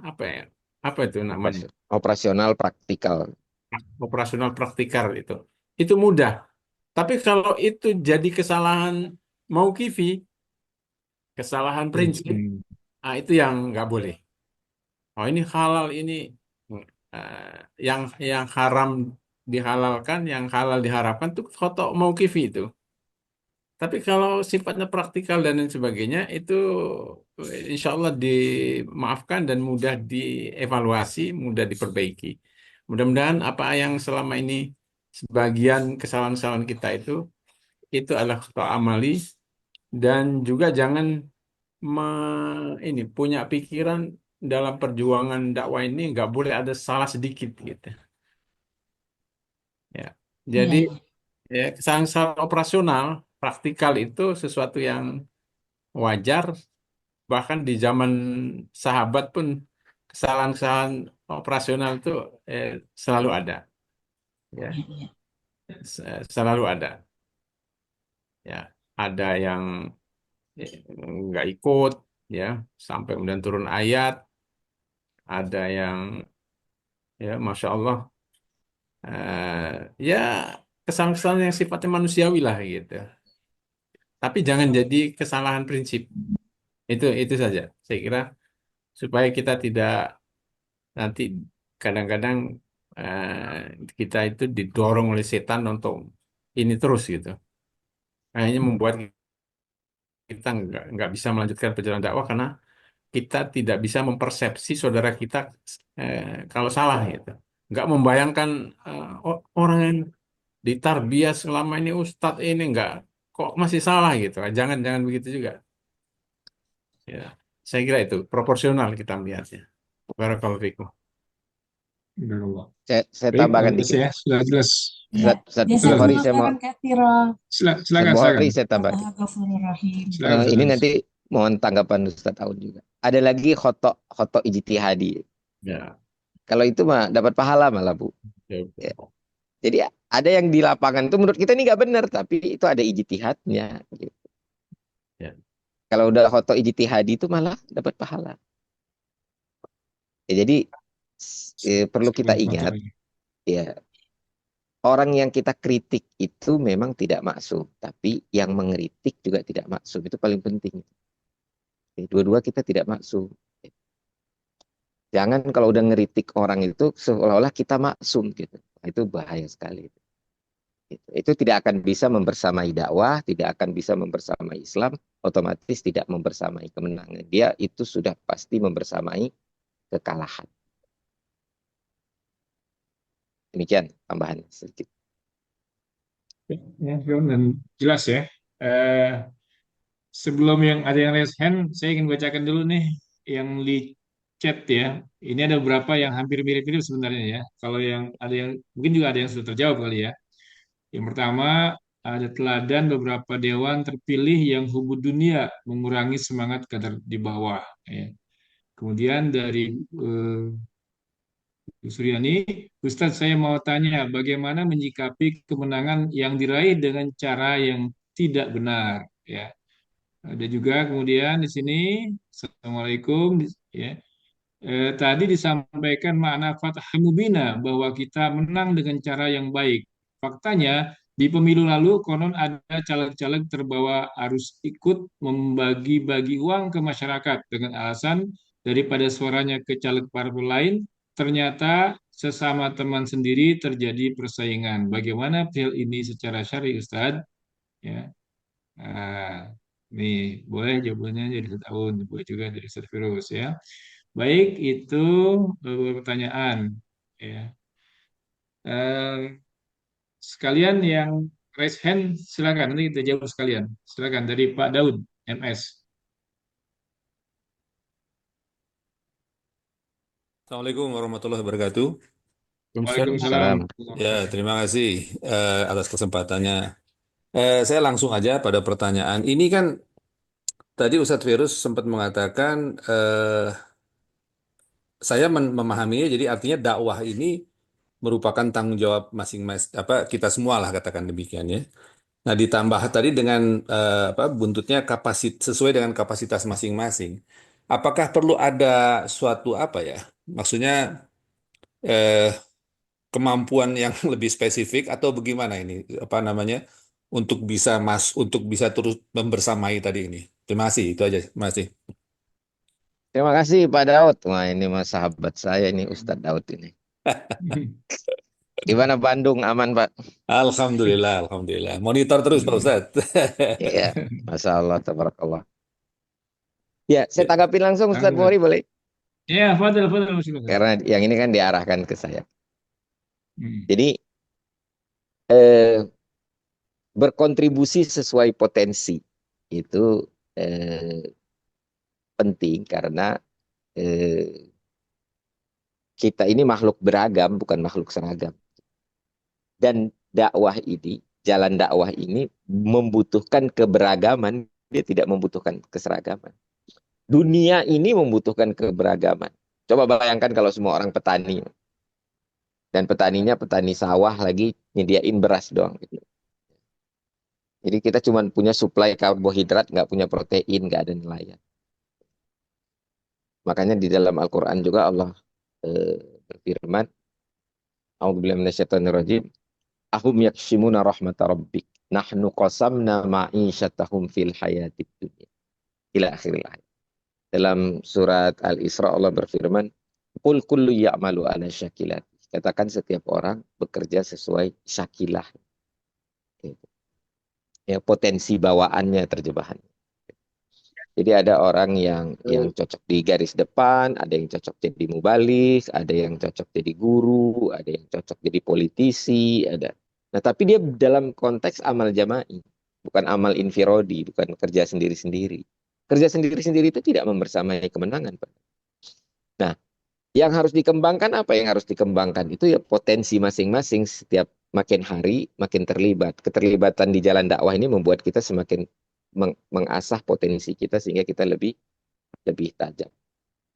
apa ya? Apa itu namanya? Operasional praktikal. Operasional praktikal itu. Itu mudah. Tapi kalau itu jadi kesalahan mauqifi, kesalahan prinsip, itu yang nggak boleh. Oh ini halal ini eh, yang haram dihalalkan, yang halal diharapkan itu khotok mauqifi itu. Tapi kalau sifatnya praktikal dan lain sebagainya itu insya Allah dimaafkan dan mudah dievaluasi, mudah diperbaiki. Mudah-mudahan apa yang selama ini sebagian kesalahan-kesalahan kita itu adalah khotok amali dan juga jangan ini punya pikiran dalam perjuangan dakwah ini nggak boleh ada salah sedikit gitu. Ya. Jadi Iya. ya, kesalahan-kesalahan operasional praktikal itu sesuatu yang wajar. Bahkan di zaman sahabat pun kesalahan-kesalahan operasional itu selalu ada. Ya, Iya, iya. selalu ada. Ya, ada yang nggak ikut, ya, sampai kemudian turun ayat. Ada yang, ya, masya Allah, ya kesalahan-kesalahan yang sifatnya manusiawi lah gitu. Tapi jangan jadi kesalahan prinsip. Itu saja. Saya kira supaya kita tidak nanti kadang-kadang kita itu didorong oleh setan untuk ini terus gitu. Akhirnya membuat kita nggak bisa melanjutkan perjalanan dakwah karena kita tidak bisa mempersepsi saudara kita kalau salah gitu. Nggak membayangkan orang yang ditarbiyah selama ini ustadz ini nggak kok masih salah gitu. Jangan begitu juga. Ya, saya kira itu proporsional kita melihatnya. Barakallahu fikum. Saya Baik, tambahkan bagus dikit. ya, sudah jelas. Ya, Ustaz Betul. Bukhari, jazakumullah saya mau khairan katsira. Silakan, Ustaz Bukhari, silakan. saya tambah. Allah ghafurur rahim. Silakan, Ini silakan. nanti mohon tanggapan Ustaz Aun juga. Ada lagi khotok ijtihadi. Ya. Kalau itu mah dapat pahala malah, Bu. Ya. Ya. Jadi ada yang di lapangan itu menurut kita ini nggak benar, tapi itu ada ijtihadnya. Gitu. Ya. Kalau udah khotok ijtihadi itu malah dapat pahala. Ya, jadi perlu kita ingat, ya, orang yang kita kritik itu memang tidak maksum, tapi yang mengkritik juga tidak maksum. Itu paling penting. Dua-dua kita tidak maksum. Jangan kalau udah ngeritik orang itu seolah-olah kita maksum gitu. Itu bahaya sekali. Itu tidak akan bisa membersamai dakwah, tidak akan bisa membersamai Islam, otomatis tidak membersamai kemenangan. Dia itu sudah pasti membersamai kekalahan. Demikian tambahan sedikit. Ya, dan jelas ya. Eh, Sebelum ada yang raise hand, saya ingin bacakan dulu nih yang di chat ya. Ini ada beberapa yang hampir mirip-mirip sebenarnya ya. Kalau yang ada yang mungkin juga ada yang sudah terjawab kali ya. Yang pertama, ada teladan beberapa dewan terpilih yang hubud dunia mengurangi semangat kadar di bawah. Ya. Kemudian dari Bu Suryani, Ustadz saya mau tanya bagaimana menyikapi kemenangan yang diraih dengan cara yang tidak benar. Ya. Ada juga kemudian di sini, Assalamualaikum, ya. Tadi disampaikan makna Fathah Mubina bahwa kita menang dengan cara yang baik. Faktanya, di pemilu lalu konon ada caleg-caleg terbawa arus ikut membagi-bagi uang ke masyarakat dengan alasan daripada suaranya ke caleg parpol lain, ternyata sesama teman sendiri terjadi persaingan. Bagaimana hal ini secara syar'i, Ustadz? Ya. Nah, nih boleh jawabannya jadi 1 tahun, boleh juga dari Ustadz Firuz ya. Baik, itu beberapa pertanyaan. Ya. Eh, Sekalian yang raise hand, silakan. Nanti kita jawab sekalian. Silakan dari Pak Daud, MS. Assalamualaikum warahmatullahi wabarakatuh. Waalaikumsalam. Salam. Ya, terima kasih atas kesempatannya. Saya langsung aja pada pertanyaan. Ini kan tadi Ustadz Virus sempat mengatakan saya memahaminya, jadi artinya dakwah ini merupakan tanggung jawab masing-masing apa kita semua lah katakan demikian ya. Nah, ditambah tadi dengan buntutnya sesuai dengan kapasitas masing-masing. Apakah perlu ada suatu apa ya? Maksudnya eh, kemampuan yang lebih spesifik atau bagaimana ini apa namanya untuk bisa terus membersamai tadi ini. Terima kasih itu aja. Terima kasih. Terima kasih Pak Daud. Wah ini mas sahabat saya ini Ustadz Daud ini. Gimana Bandung aman Pak? Alhamdulillah, alhamdulillah. Monitor terus Pak Ustadz. Iya, Masya Allah, tabarakallah. Ya, saya tanggapin langsung Ustadz Muhri boleh? Ya, Fadil, silakan. Karena yang ini kan diarahkan ke saya. Hmm. Jadi berkontribusi sesuai potensi itu penting karena kita ini makhluk beragam bukan makhluk seragam. Dan dakwah ini, jalan dakwah ini membutuhkan keberagaman, dia tidak membutuhkan keseragaman. Dunia ini membutuhkan keberagaman. Coba bayangkan kalau semua orang petani. Dan petaninya petani sawah lagi nyediain beras doang. Gitu. Jadi kita cuma punya suplai karbohidrat, nggak punya protein, nggak ada nelayan. Makanya di dalam Al-Quran juga Allah berfirman, A'udzubillahi minasyaitonirrajim, ahum yakshimuna rahmata rabbik, nahnu qasamna ma'isyatahum fil hayatid dunya. Ila akhiril ayat. Dalam surat Al-Isra Allah berfirman, Qul kullu ya'malu ala syakilat. Katakan setiap orang bekerja sesuai syakilah. Gitu. Ya, potensi bawaannya terjemahannya. Jadi ada orang yang cocok di garis depan, ada yang cocok jadi mubalik, ada yang cocok jadi guru, ada yang cocok jadi politisi, ada. Nah, tapi dia dalam konteks amal jama'i, bukan amal infirodi, bukan kerja sendiri-sendiri. Kerja sendiri-sendiri itu tidak membersamai kemenangan, Pak. Nah, yang harus dikembangkan apa yang harus dikembangkan? Itu ya potensi masing-masing setiap makin hari makin terlibat. Keterlibatan di jalan dakwah ini membuat kita semakin mengasah potensi kita sehingga kita lebih tajam.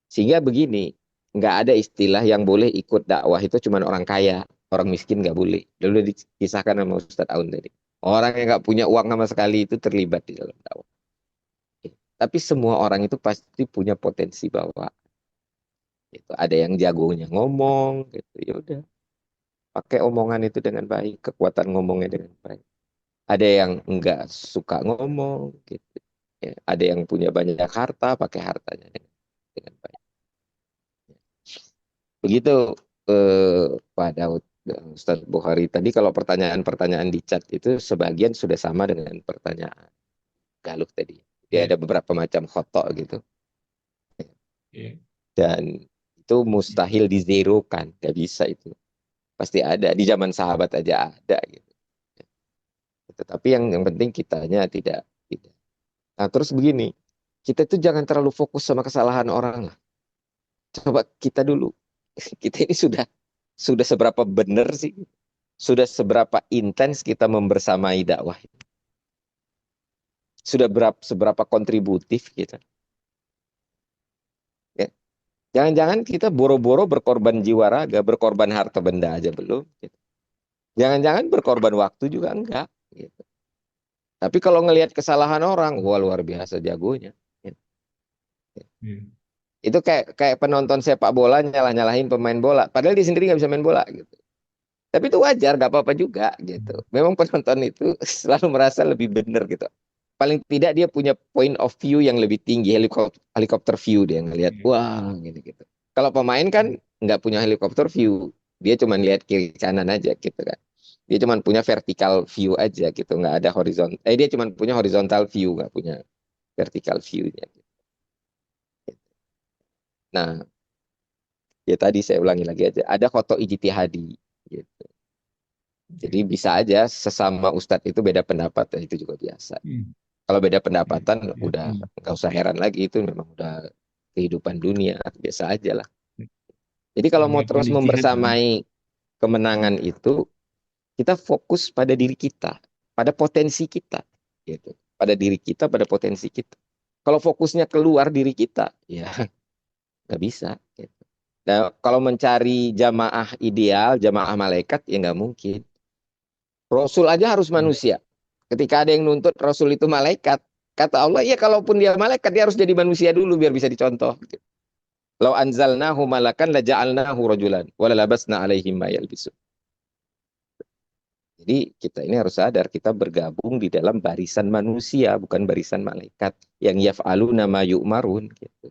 Sehingga begini, nggak ada istilah yang boleh ikut dakwah itu cuma orang kaya, orang miskin nggak boleh. Dulu dikisahkan sama Ustadz Aun tadi. Orang yang nggak punya uang sama sekali itu terlibat di dalam dakwah. Tapi semua orang itu pasti punya potensi bawah. Itu ada yang jagonya ngomong, gitu. Ya udah, pakai omongan itu dengan baik, kekuatan ngomongnya dengan baik. Ada yang enggak suka ngomong, gitu. Ya, ada yang punya banyak harta, pakai hartanya dengan baik. Begitu Pak Daud, Ustadz Bukhari tadi kalau pertanyaan-pertanyaan di chat itu sebagian sudah sama dengan pertanyaan Galuh tadi. Dia ada beberapa macam khotok gitu. Dan itu mustahil dizerokan, nggak bisa itu. Pasti ada, di zaman sahabat aja ada gitu. Tetapi yang penting kitanya tidak. Nah, terus begini, kita itu jangan terlalu fokus sama kesalahan orang lah. Coba kita dulu, kita ini sudah seberapa benar sih? Sudah seberapa intens kita membersamai dakwah? Sudah seberapa kontributif kita? Ya. Jangan-jangan kita boro-boro berkorban jiwa raga, berkorban harta benda aja belum. Gitu. Jangan-jangan berkorban waktu juga enggak. Gitu. Tapi kalau ngelihat kesalahan orang, wah luar biasa jagonya. Gitu. Hmm. Itu kayak penonton sepak bola nyalahin pemain bola, padahal dia sendiri nggak bisa main bola gitu. Tapi itu wajar, nggak apa-apa juga gitu. Memang penonton itu selalu merasa lebih benar gitu. Paling tidak dia punya point of view yang lebih tinggi, helikopter view, dia ngelihat wah gini gitu. Kalau pemain kan nggak punya helikopter view, dia cuma lihat kiri kanan aja gitu kan. Dia cuma punya vertical view aja gitu, nggak ada horizontal. Dia cuma punya horizontal view, nggak punya vertical view-nya. Nah, ya tadi saya ulangi lagi aja, ada khoto ijtihadi gitu. Jadi bisa aja sesama ustadz itu beda pendapat, dan itu juga biasa. Kalau beda pendapatan udah nggak usah heran lagi, itu memang udah kehidupan dunia, biasa aja lah. Jadi kalau mau terus membersamai kemenangan itu, kita fokus pada diri kita, pada potensi kita, gitu. Pada diri kita, pada potensi kita. Kalau fokusnya keluar diri kita, ya nggak bisa. Gitu. Nah, kalau mencari jamaah ideal, jamaah malaikat, ya nggak mungkin. Rasul aja harus manusia. Ketika ada yang nuntut Rasul itu malaikat, kata Allah, ya kalaupun dia malaikat, dia harus jadi manusia dulu biar bisa dicontoh. Lau anzalnahu malakan la ja'alnahu rajulan wala labasna alaihim ma yalbisun. Jadi kita ini harus sadar kita bergabung di dalam barisan manusia, bukan barisan malaikat yang yaf'aluna ma yu'marun gitu.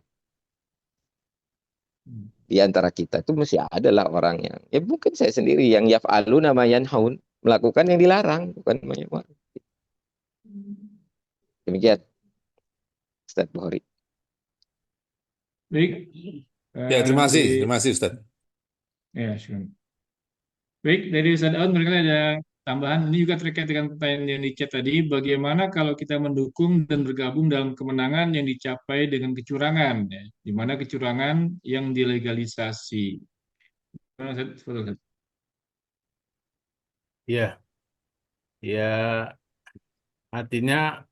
Di antara kita itu mesti adalah orang yang, ya mungkin saya sendiri yang yaf'aluna ma yanhaun, melakukan yang dilarang, bukan ma yu'marun. Demikian Ustaz Bukhari. Baik. Ya, terima kasih Ustaz. Ya, syukur. Baik, dari Ustaz Aun barangkali ada tambahan. Ini juga terkait dengan pertanyaan yang di chat tadi. Bagaimana kalau kita mendukung dan bergabung dalam kemenangan yang dicapai dengan kecurangan? Ya? Di mana kecurangan yang dilegalisasi? Ustaz? Ya, ya artinya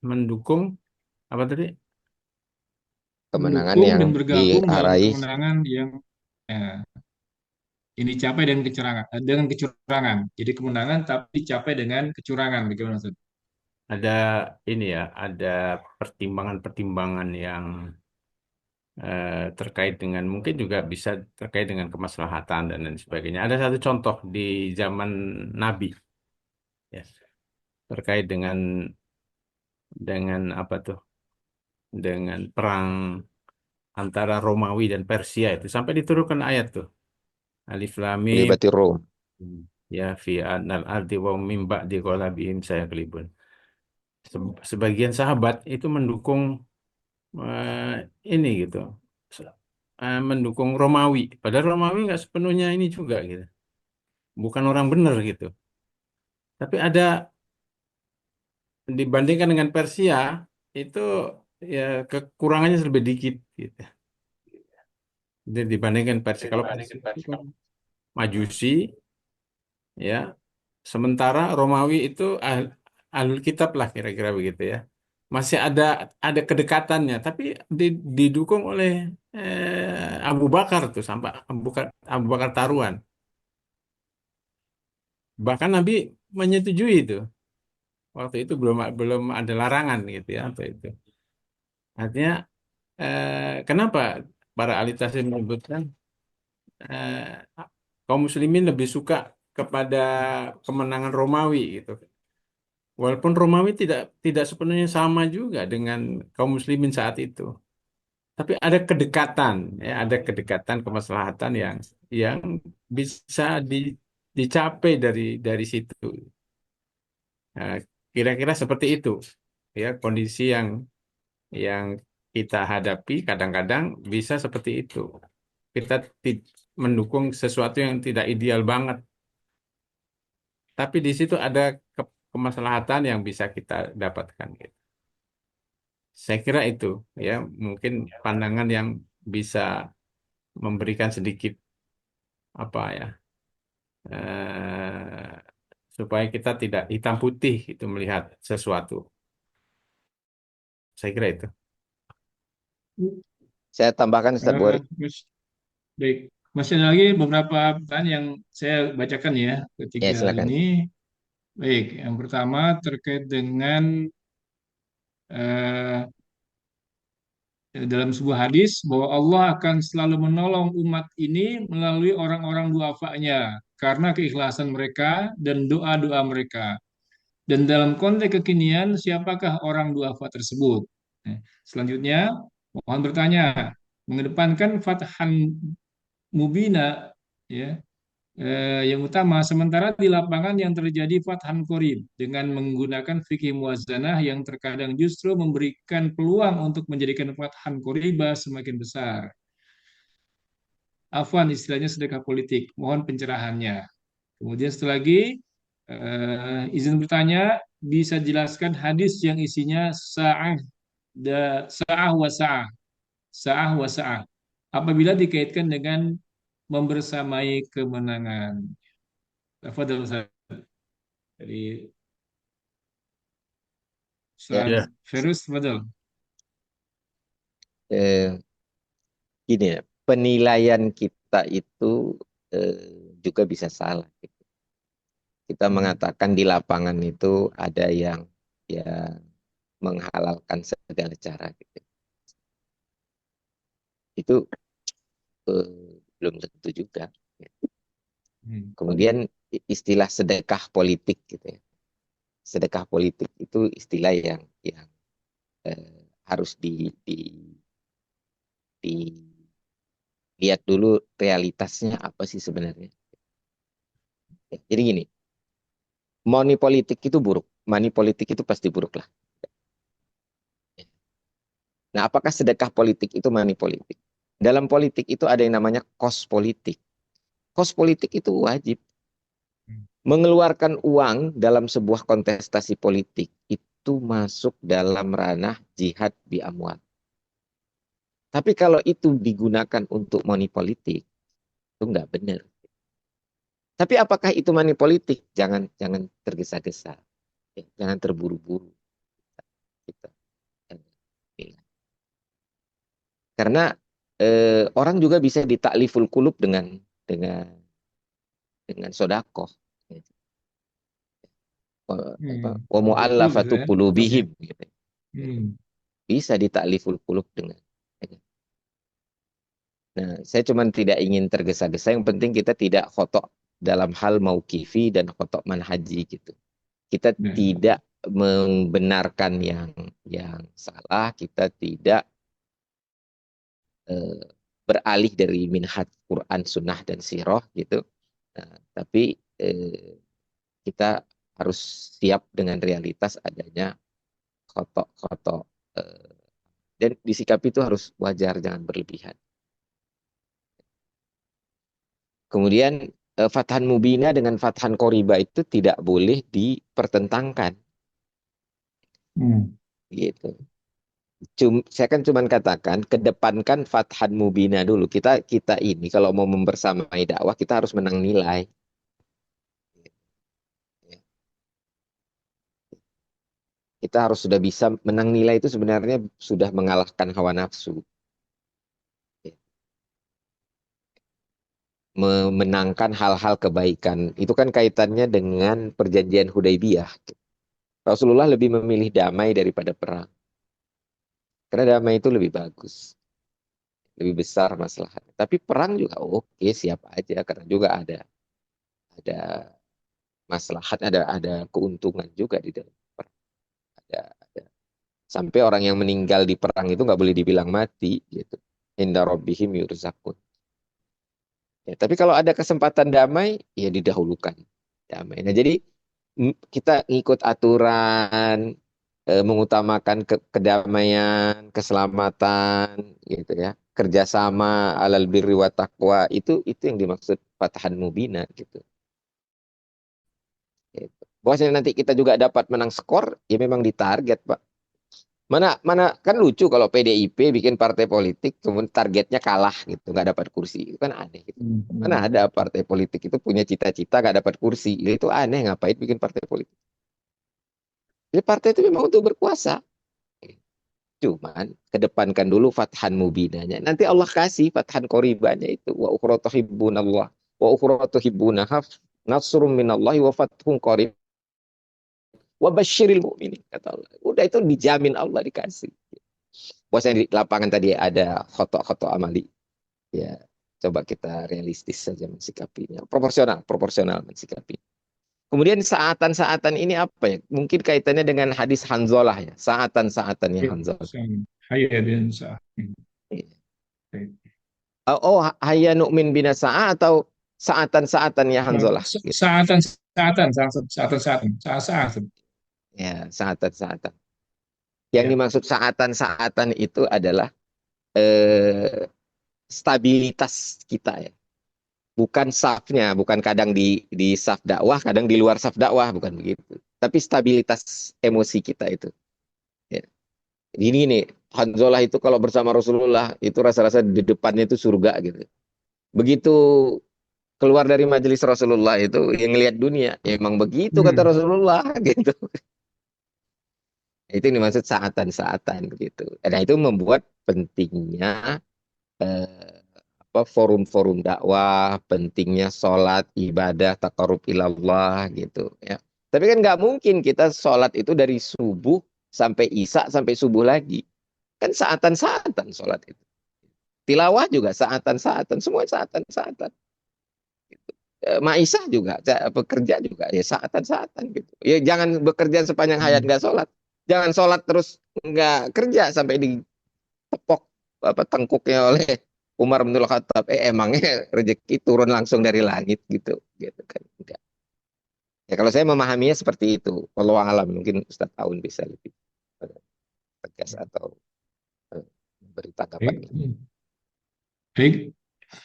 mendukung apa tadi? Kemenangan Mendukung yang dan bergabung dalam diraih kemenangan yang ini dicapai dengan kecurangan. Jadi kemenangan tapi dicapai dengan kecurangan. Bagaimana Ustaz? Ada ini ya, ada pertimbangan-pertimbangan yang terkait dengan mungkin juga bisa terkait dengan kemaslahatan dan lain sebagainya. Ada satu contoh di zaman Nabi, ya, terkait dengan apa tuh? Dengan perang antara Romawi dan Persia itu sampai diturunkan ayat tuh. Alif Lam Mim melibati Rom. ya fi anal ardi wa mim ba'di ghalabihim sayaghlibun. Sebagian sahabat itu mendukung ini gitu. Mendukung Romawi. Padahal Romawi nggak sepenuhnya ini juga gitu. Bukan orang benar gitu. Tapi ada dibandingkan dengan Persia itu ya kekurangannya lebih dikit gitu. Jadi dibandingkan Persia, kalau Persia itu kan Majusi ya, sementara Romawi itu ahlul kitab lah kira-kira begitu ya. Masih ada kedekatannya, tapi didukung oleh Abu Bakar tuh sampai Abu Bakar taruhan. Bahkan Nabi menyetujui itu. Waktu itu belum ada larangan gitu ya apa itu. Artinya kenapa para ahli tafsir menyebutkan eh, kaum muslimin lebih suka kepada kemenangan Romawi gitu. Walaupun Romawi tidak sepenuhnya sama juga dengan kaum muslimin saat itu. Tapi ada kedekatan, ya, ada kedekatan kemaslahatan yang bisa dicapai dari situ. Nah, kira-kira seperti itu, ya kondisi yang kita hadapi kadang-kadang bisa seperti itu. Kita mendukung sesuatu yang tidak ideal banget. tapi di situ ada kemaslahatan yang bisa kita dapatkan gitu. Saya kira itu ya mungkin pandangan yang bisa memberikan sedikit apa ya eh, supaya kita tidak hitam putih itu melihat sesuatu. Saya kira itu. Saya tambahkan Ustaz Buari. Baik, masih ada lagi beberapa pertanyaan yang saya bacakan ya Ya, ketiga silakan. ini. Baik, yang pertama terkait dengan eh, dalam sebuah hadis bahwa Allah akan selalu menolong umat ini melalui orang-orang duafa-Nya karena keikhlasan mereka dan doa-doa mereka. Dan dalam konteks kekinian, siapakah orang duafa tersebut? Nah, selanjutnya, mohon bertanya, mengedepankan fathan mubina ya yang utama, sementara di lapangan yang terjadi fathan qorib dengan menggunakan fikih muwazanah yang terkadang justru memberikan peluang untuk menjadikan fathan qoriba semakin besar. Afwan, istilahnya sedekah politik. Mohon pencerahannya. Kemudian setelah lagi, izin bertanya, bisa jelaskan hadis yang isinya sa'ah wa sa'ah, sa'ah wa sa'ah. Apabila dikaitkan dengan membersamai kemenangan. Tafadhol Ustaz. Dari Ustaz Ya. Ferus, tafadhol. Eh, Gini ya, penilaian kita itu juga bisa salah. Gitu. Kita mengatakan di lapangan itu ada yang ya menghalalkan segala cara. Gitu. Itu belum tentu juga. Kemudian istilah sedekah politik gitu ya. Sedekah politik itu istilah yang harus dilihat dulu realitasnya apa sih sebenarnya. Jadi gini, money politik itu buruk, money politik itu pasti buruk lah. Nah, apakah sedekah politik itu money politik? Dalam politik itu ada yang namanya kos politik. Kos politik itu wajib. Mengeluarkan uang dalam sebuah kontestasi politik itu masuk dalam ranah jihad bi amwal. Tapi kalau itu digunakan untuk money politik, itu nggak benar. Tapi apakah itu money politik? Jangan tergesa-gesa, jangan terburu-buru. Karena orang juga bisa ditakliful kulub dengan sodakoh. Wa mu'allafatu qulubihim. Bisa ditakliful kulub dengan. Nah, saya cuma tidak ingin tergesa-gesa. Yang penting kita tidak khotok dalam hal mauqifi dan khotok manhaji gitu. Kita tidak membenarkan yang salah. Kita tidak beralih dari minhaj Quran, Sunnah dan Sirah gitu. Nah, tapi kita harus siap dengan realitas adanya khotok-khotok dan disikapi itu harus wajar, jangan berlebihan. Kemudian fathan mubina dengan fathan qoriba itu tidak boleh dipertentangkan. Gitu. Saya kan cuma katakan kedepankan fathan mubina dulu. Kita ini kalau mau membersamai dakwah kita harus menang nilai. Kita harus sudah bisa menang nilai itu sebenarnya sudah mengalahkan hawa nafsu. Memenangkan hal-hal kebaikan. Itu kan kaitannya dengan perjanjian Hudaybiyah. Rasulullah lebih memilih damai daripada perang. Karena damai itu lebih bagus. Lebih besar masalahnya. Tapi perang juga oke, siap aja. Karena juga ada maslahat, ada keuntungan juga di dalam perang. Ada. Sampai orang yang meninggal di perang itu nggak boleh dibilang mati. Gitu. Inda rabbihim yurzakun. Ya, tapi kalau ada kesempatan damai, ya didahulukan damai. Nah, jadi kita ngikut aturan, mengutamakan kedamaian, keselamatan, gitu ya, kerjasama, alal birri wa taqwa, itu yang dimaksud fathan mubina, gitu. Bahwasanya nanti kita juga dapat menang skor, ya memang ditarget, Pak. Mana mana kan lucu kalau PDIP bikin partai politik kemudian targetnya kalah gitu, nggak dapat kursi. Itu kan aneh gitu. Mana ada partai politik itu punya cita-cita nggak dapat kursi. Ya, itu aneh, ngapain bikin partai politik. Jadi partai itu memang untuk berkuasa. Cuman kedepankan dulu fathan mubinanya. Nanti Allah kasih fathan qoribannya itu. Wa ukhra tuhibbunallah wa ukhra tuhibbunaha nasrum minallahi wa fathun qarib wa basyiril mu'minin kata Allah. Udah itu dijamin Allah dikasih. Bahwasanya di lapangan tadi ada khotok-khotok amali. Ya, coba kita realistis saja mensikapinya. Proporsional, proporsional mensikapi. Kemudian saatan-saatan ini apa ya? Mungkin kaitannya dengan hadis Hanzalah ya. Saatan-saatannya Hanzalah. Hayya bin sa'ah. Oh, hayya nu'min bina sa'a atau saatan-saatannya Hanzalah. Gitu. Saatan. Saat. Ya, saatan-saatan. Yang Ya. dimaksud saatan-saatan itu adalah stabilitas kita ya. Bukan safnya, bukan kadang di saf dakwah, kadang di luar saf dakwah, bukan begitu. Tapi stabilitas emosi kita itu. Ya. Ini nih, Hanzalah itu kalau bersama Rasulullah, itu rasa-rasa di depannya itu surga gitu. Begitu keluar dari majelis Rasulullah itu, yang ngelihat dunia, ya emang begitu kata Rasulullah gitu. Itu yang dimaksud saatan-saatan gitu. Nah itu membuat pentingnya forum-forum dakwah, pentingnya sholat, ibadah, taqarrub ilallah gitu ya. Tapi kan nggak mungkin kita sholat itu dari subuh sampai isya sampai subuh lagi. Kan saatan-saatan sholat itu. Tilawah juga saatan-saatan, semua saatan-saatan. Gitu. Maisah juga, bekerja juga ya saatan-saatan gitu. Ya jangan bekerja sepanjang hayat nggak sholat. Jangan sholat terus nggak kerja sampai ditepok tengkuknya oleh Umar bin Khattab. Emangnya rezeki turun langsung dari langit gitu kan enggak. Ya kalau saya memahaminya seperti itu. Wallahu alam, mungkin Ustaz Aun bisa lebih tegas atau beri tanggapan. Baik.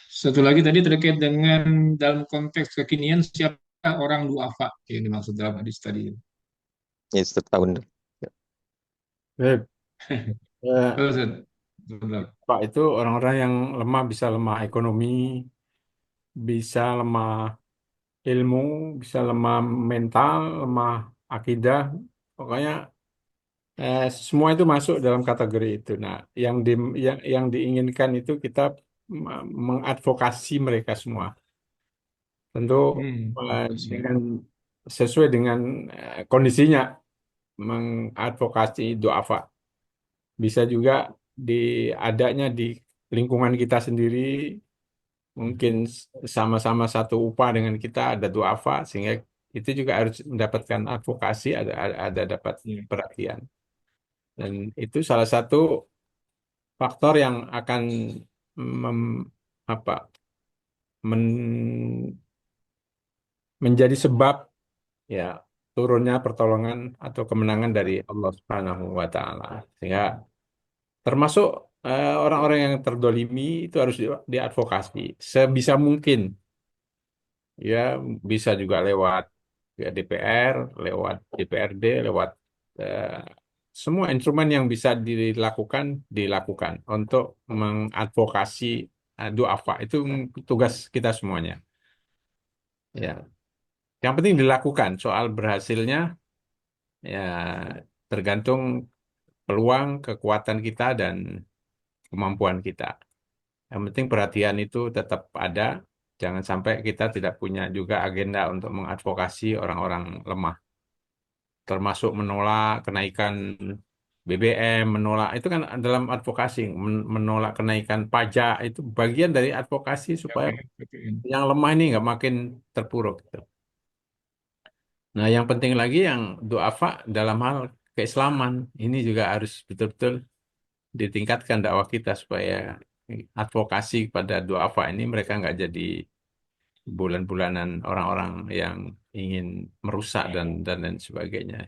Satu lagi tadi terkait dengan dalam konteks kekinian siapa orang duafa yang dimaksud dalam hadis tadi. Ya Ustaz Aun. Baik. Benar. Pak itu orang-orang yang lemah, bisa lemah ekonomi, bisa lemah ilmu, bisa lemah mental, lemah akidah, pokoknya semua itu masuk dalam kategori itu. Nah, yang diinginkan itu kita mengadvokasi mereka semua. Tentu dengan sesuai dengan kondisinya mengadvokasi duafa. Bisa juga adanya di lingkungan kita sendiri, mungkin sama-sama satu upah dengan kita ada duafa, sehingga itu juga harus mendapatkan advokasi, ada dapat perhatian. Dan itu salah satu faktor yang akan mem- apa, menjadi sebab ya turunnya pertolongan atau kemenangan dari Allah Subhanahu wa taala. Sehingga termasuk orang-orang yang terdolimi itu harus diadvokasi sebisa mungkin. Ya, bisa juga lewat ya, DPR, lewat DPRD, lewat eh, semua instrumen yang bisa dilakukan untuk mengadvokasi duafa. Itu tugas kita semuanya. Ya, yang penting dilakukan. Soal berhasilnya ya tergantung peluang, kekuatan kita dan kemampuan kita. Yang penting perhatian itu tetap ada. Jangan sampai kita tidak punya juga agenda untuk mengadvokasi orang-orang lemah. Termasuk menolak kenaikan BBM, menolak itu kan dalam advokasi, menolak kenaikan pajak itu bagian dari advokasi supaya yang lemah ini nggak makin terpuruk. Gitu. Nah, yang penting lagi yang duafa dalam hal keislaman ini juga harus betul-betul ditingkatkan dakwah kita supaya advokasi pada duafa ini mereka nggak jadi bulan-bulanan orang-orang yang ingin merusak dan lain sebagainya.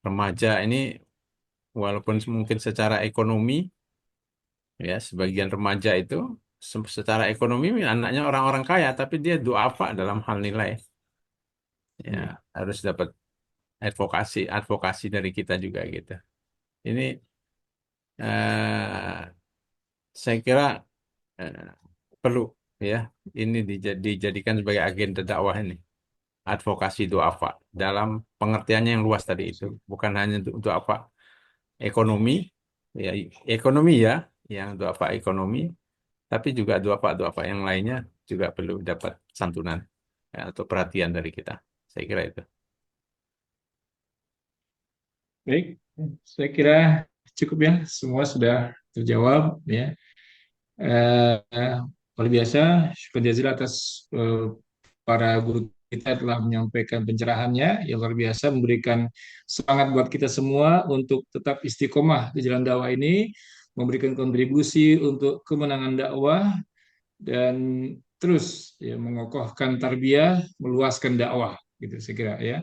Remaja ini walaupun mungkin secara ekonomi ya sebagian remaja itu secara ekonomi anaknya orang-orang kaya tapi dia duafa dalam hal nilai. ya harus dapat advokasi dari kita juga gitu. Ini eh, saya kira eh, perlu ya ini dijadikan sebagai agenda dakwah ini, advokasi duafa dalam pengertiannya yang luas tadi itu, bukan hanya untuk duafa ekonomi ya, ekonomi ya, yang duafa ekonomi, tapi juga duafa yang lainnya juga perlu dapat santunan ya, atau perhatian dari kita. Saya kira itu. Baik, saya kira cukup ya, semua sudah terjawab ya. Eh, Luar biasa, syukur jazilah atas para guru kita telah menyampaikan pencerahannya yang luar biasa, memberikan semangat buat kita semua untuk tetap istiqomah di jalan dakwah ini, memberikan kontribusi untuk kemenangan dakwah dan terus ya mengokohkan tarbiyah, meluaskan dakwah gitu saya kira ya.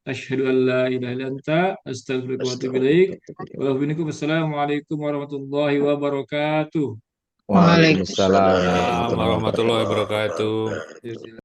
Asyhadu an la ilaha illa anta astaghfiruka wa atubu ilaik. Wassalamualaikum warahmatullahi wabarakatuh. Waalaikumsalam Waalaikumsalam. warahmatullahi Warahmatullahi wabarakatuh. wabarakatuh.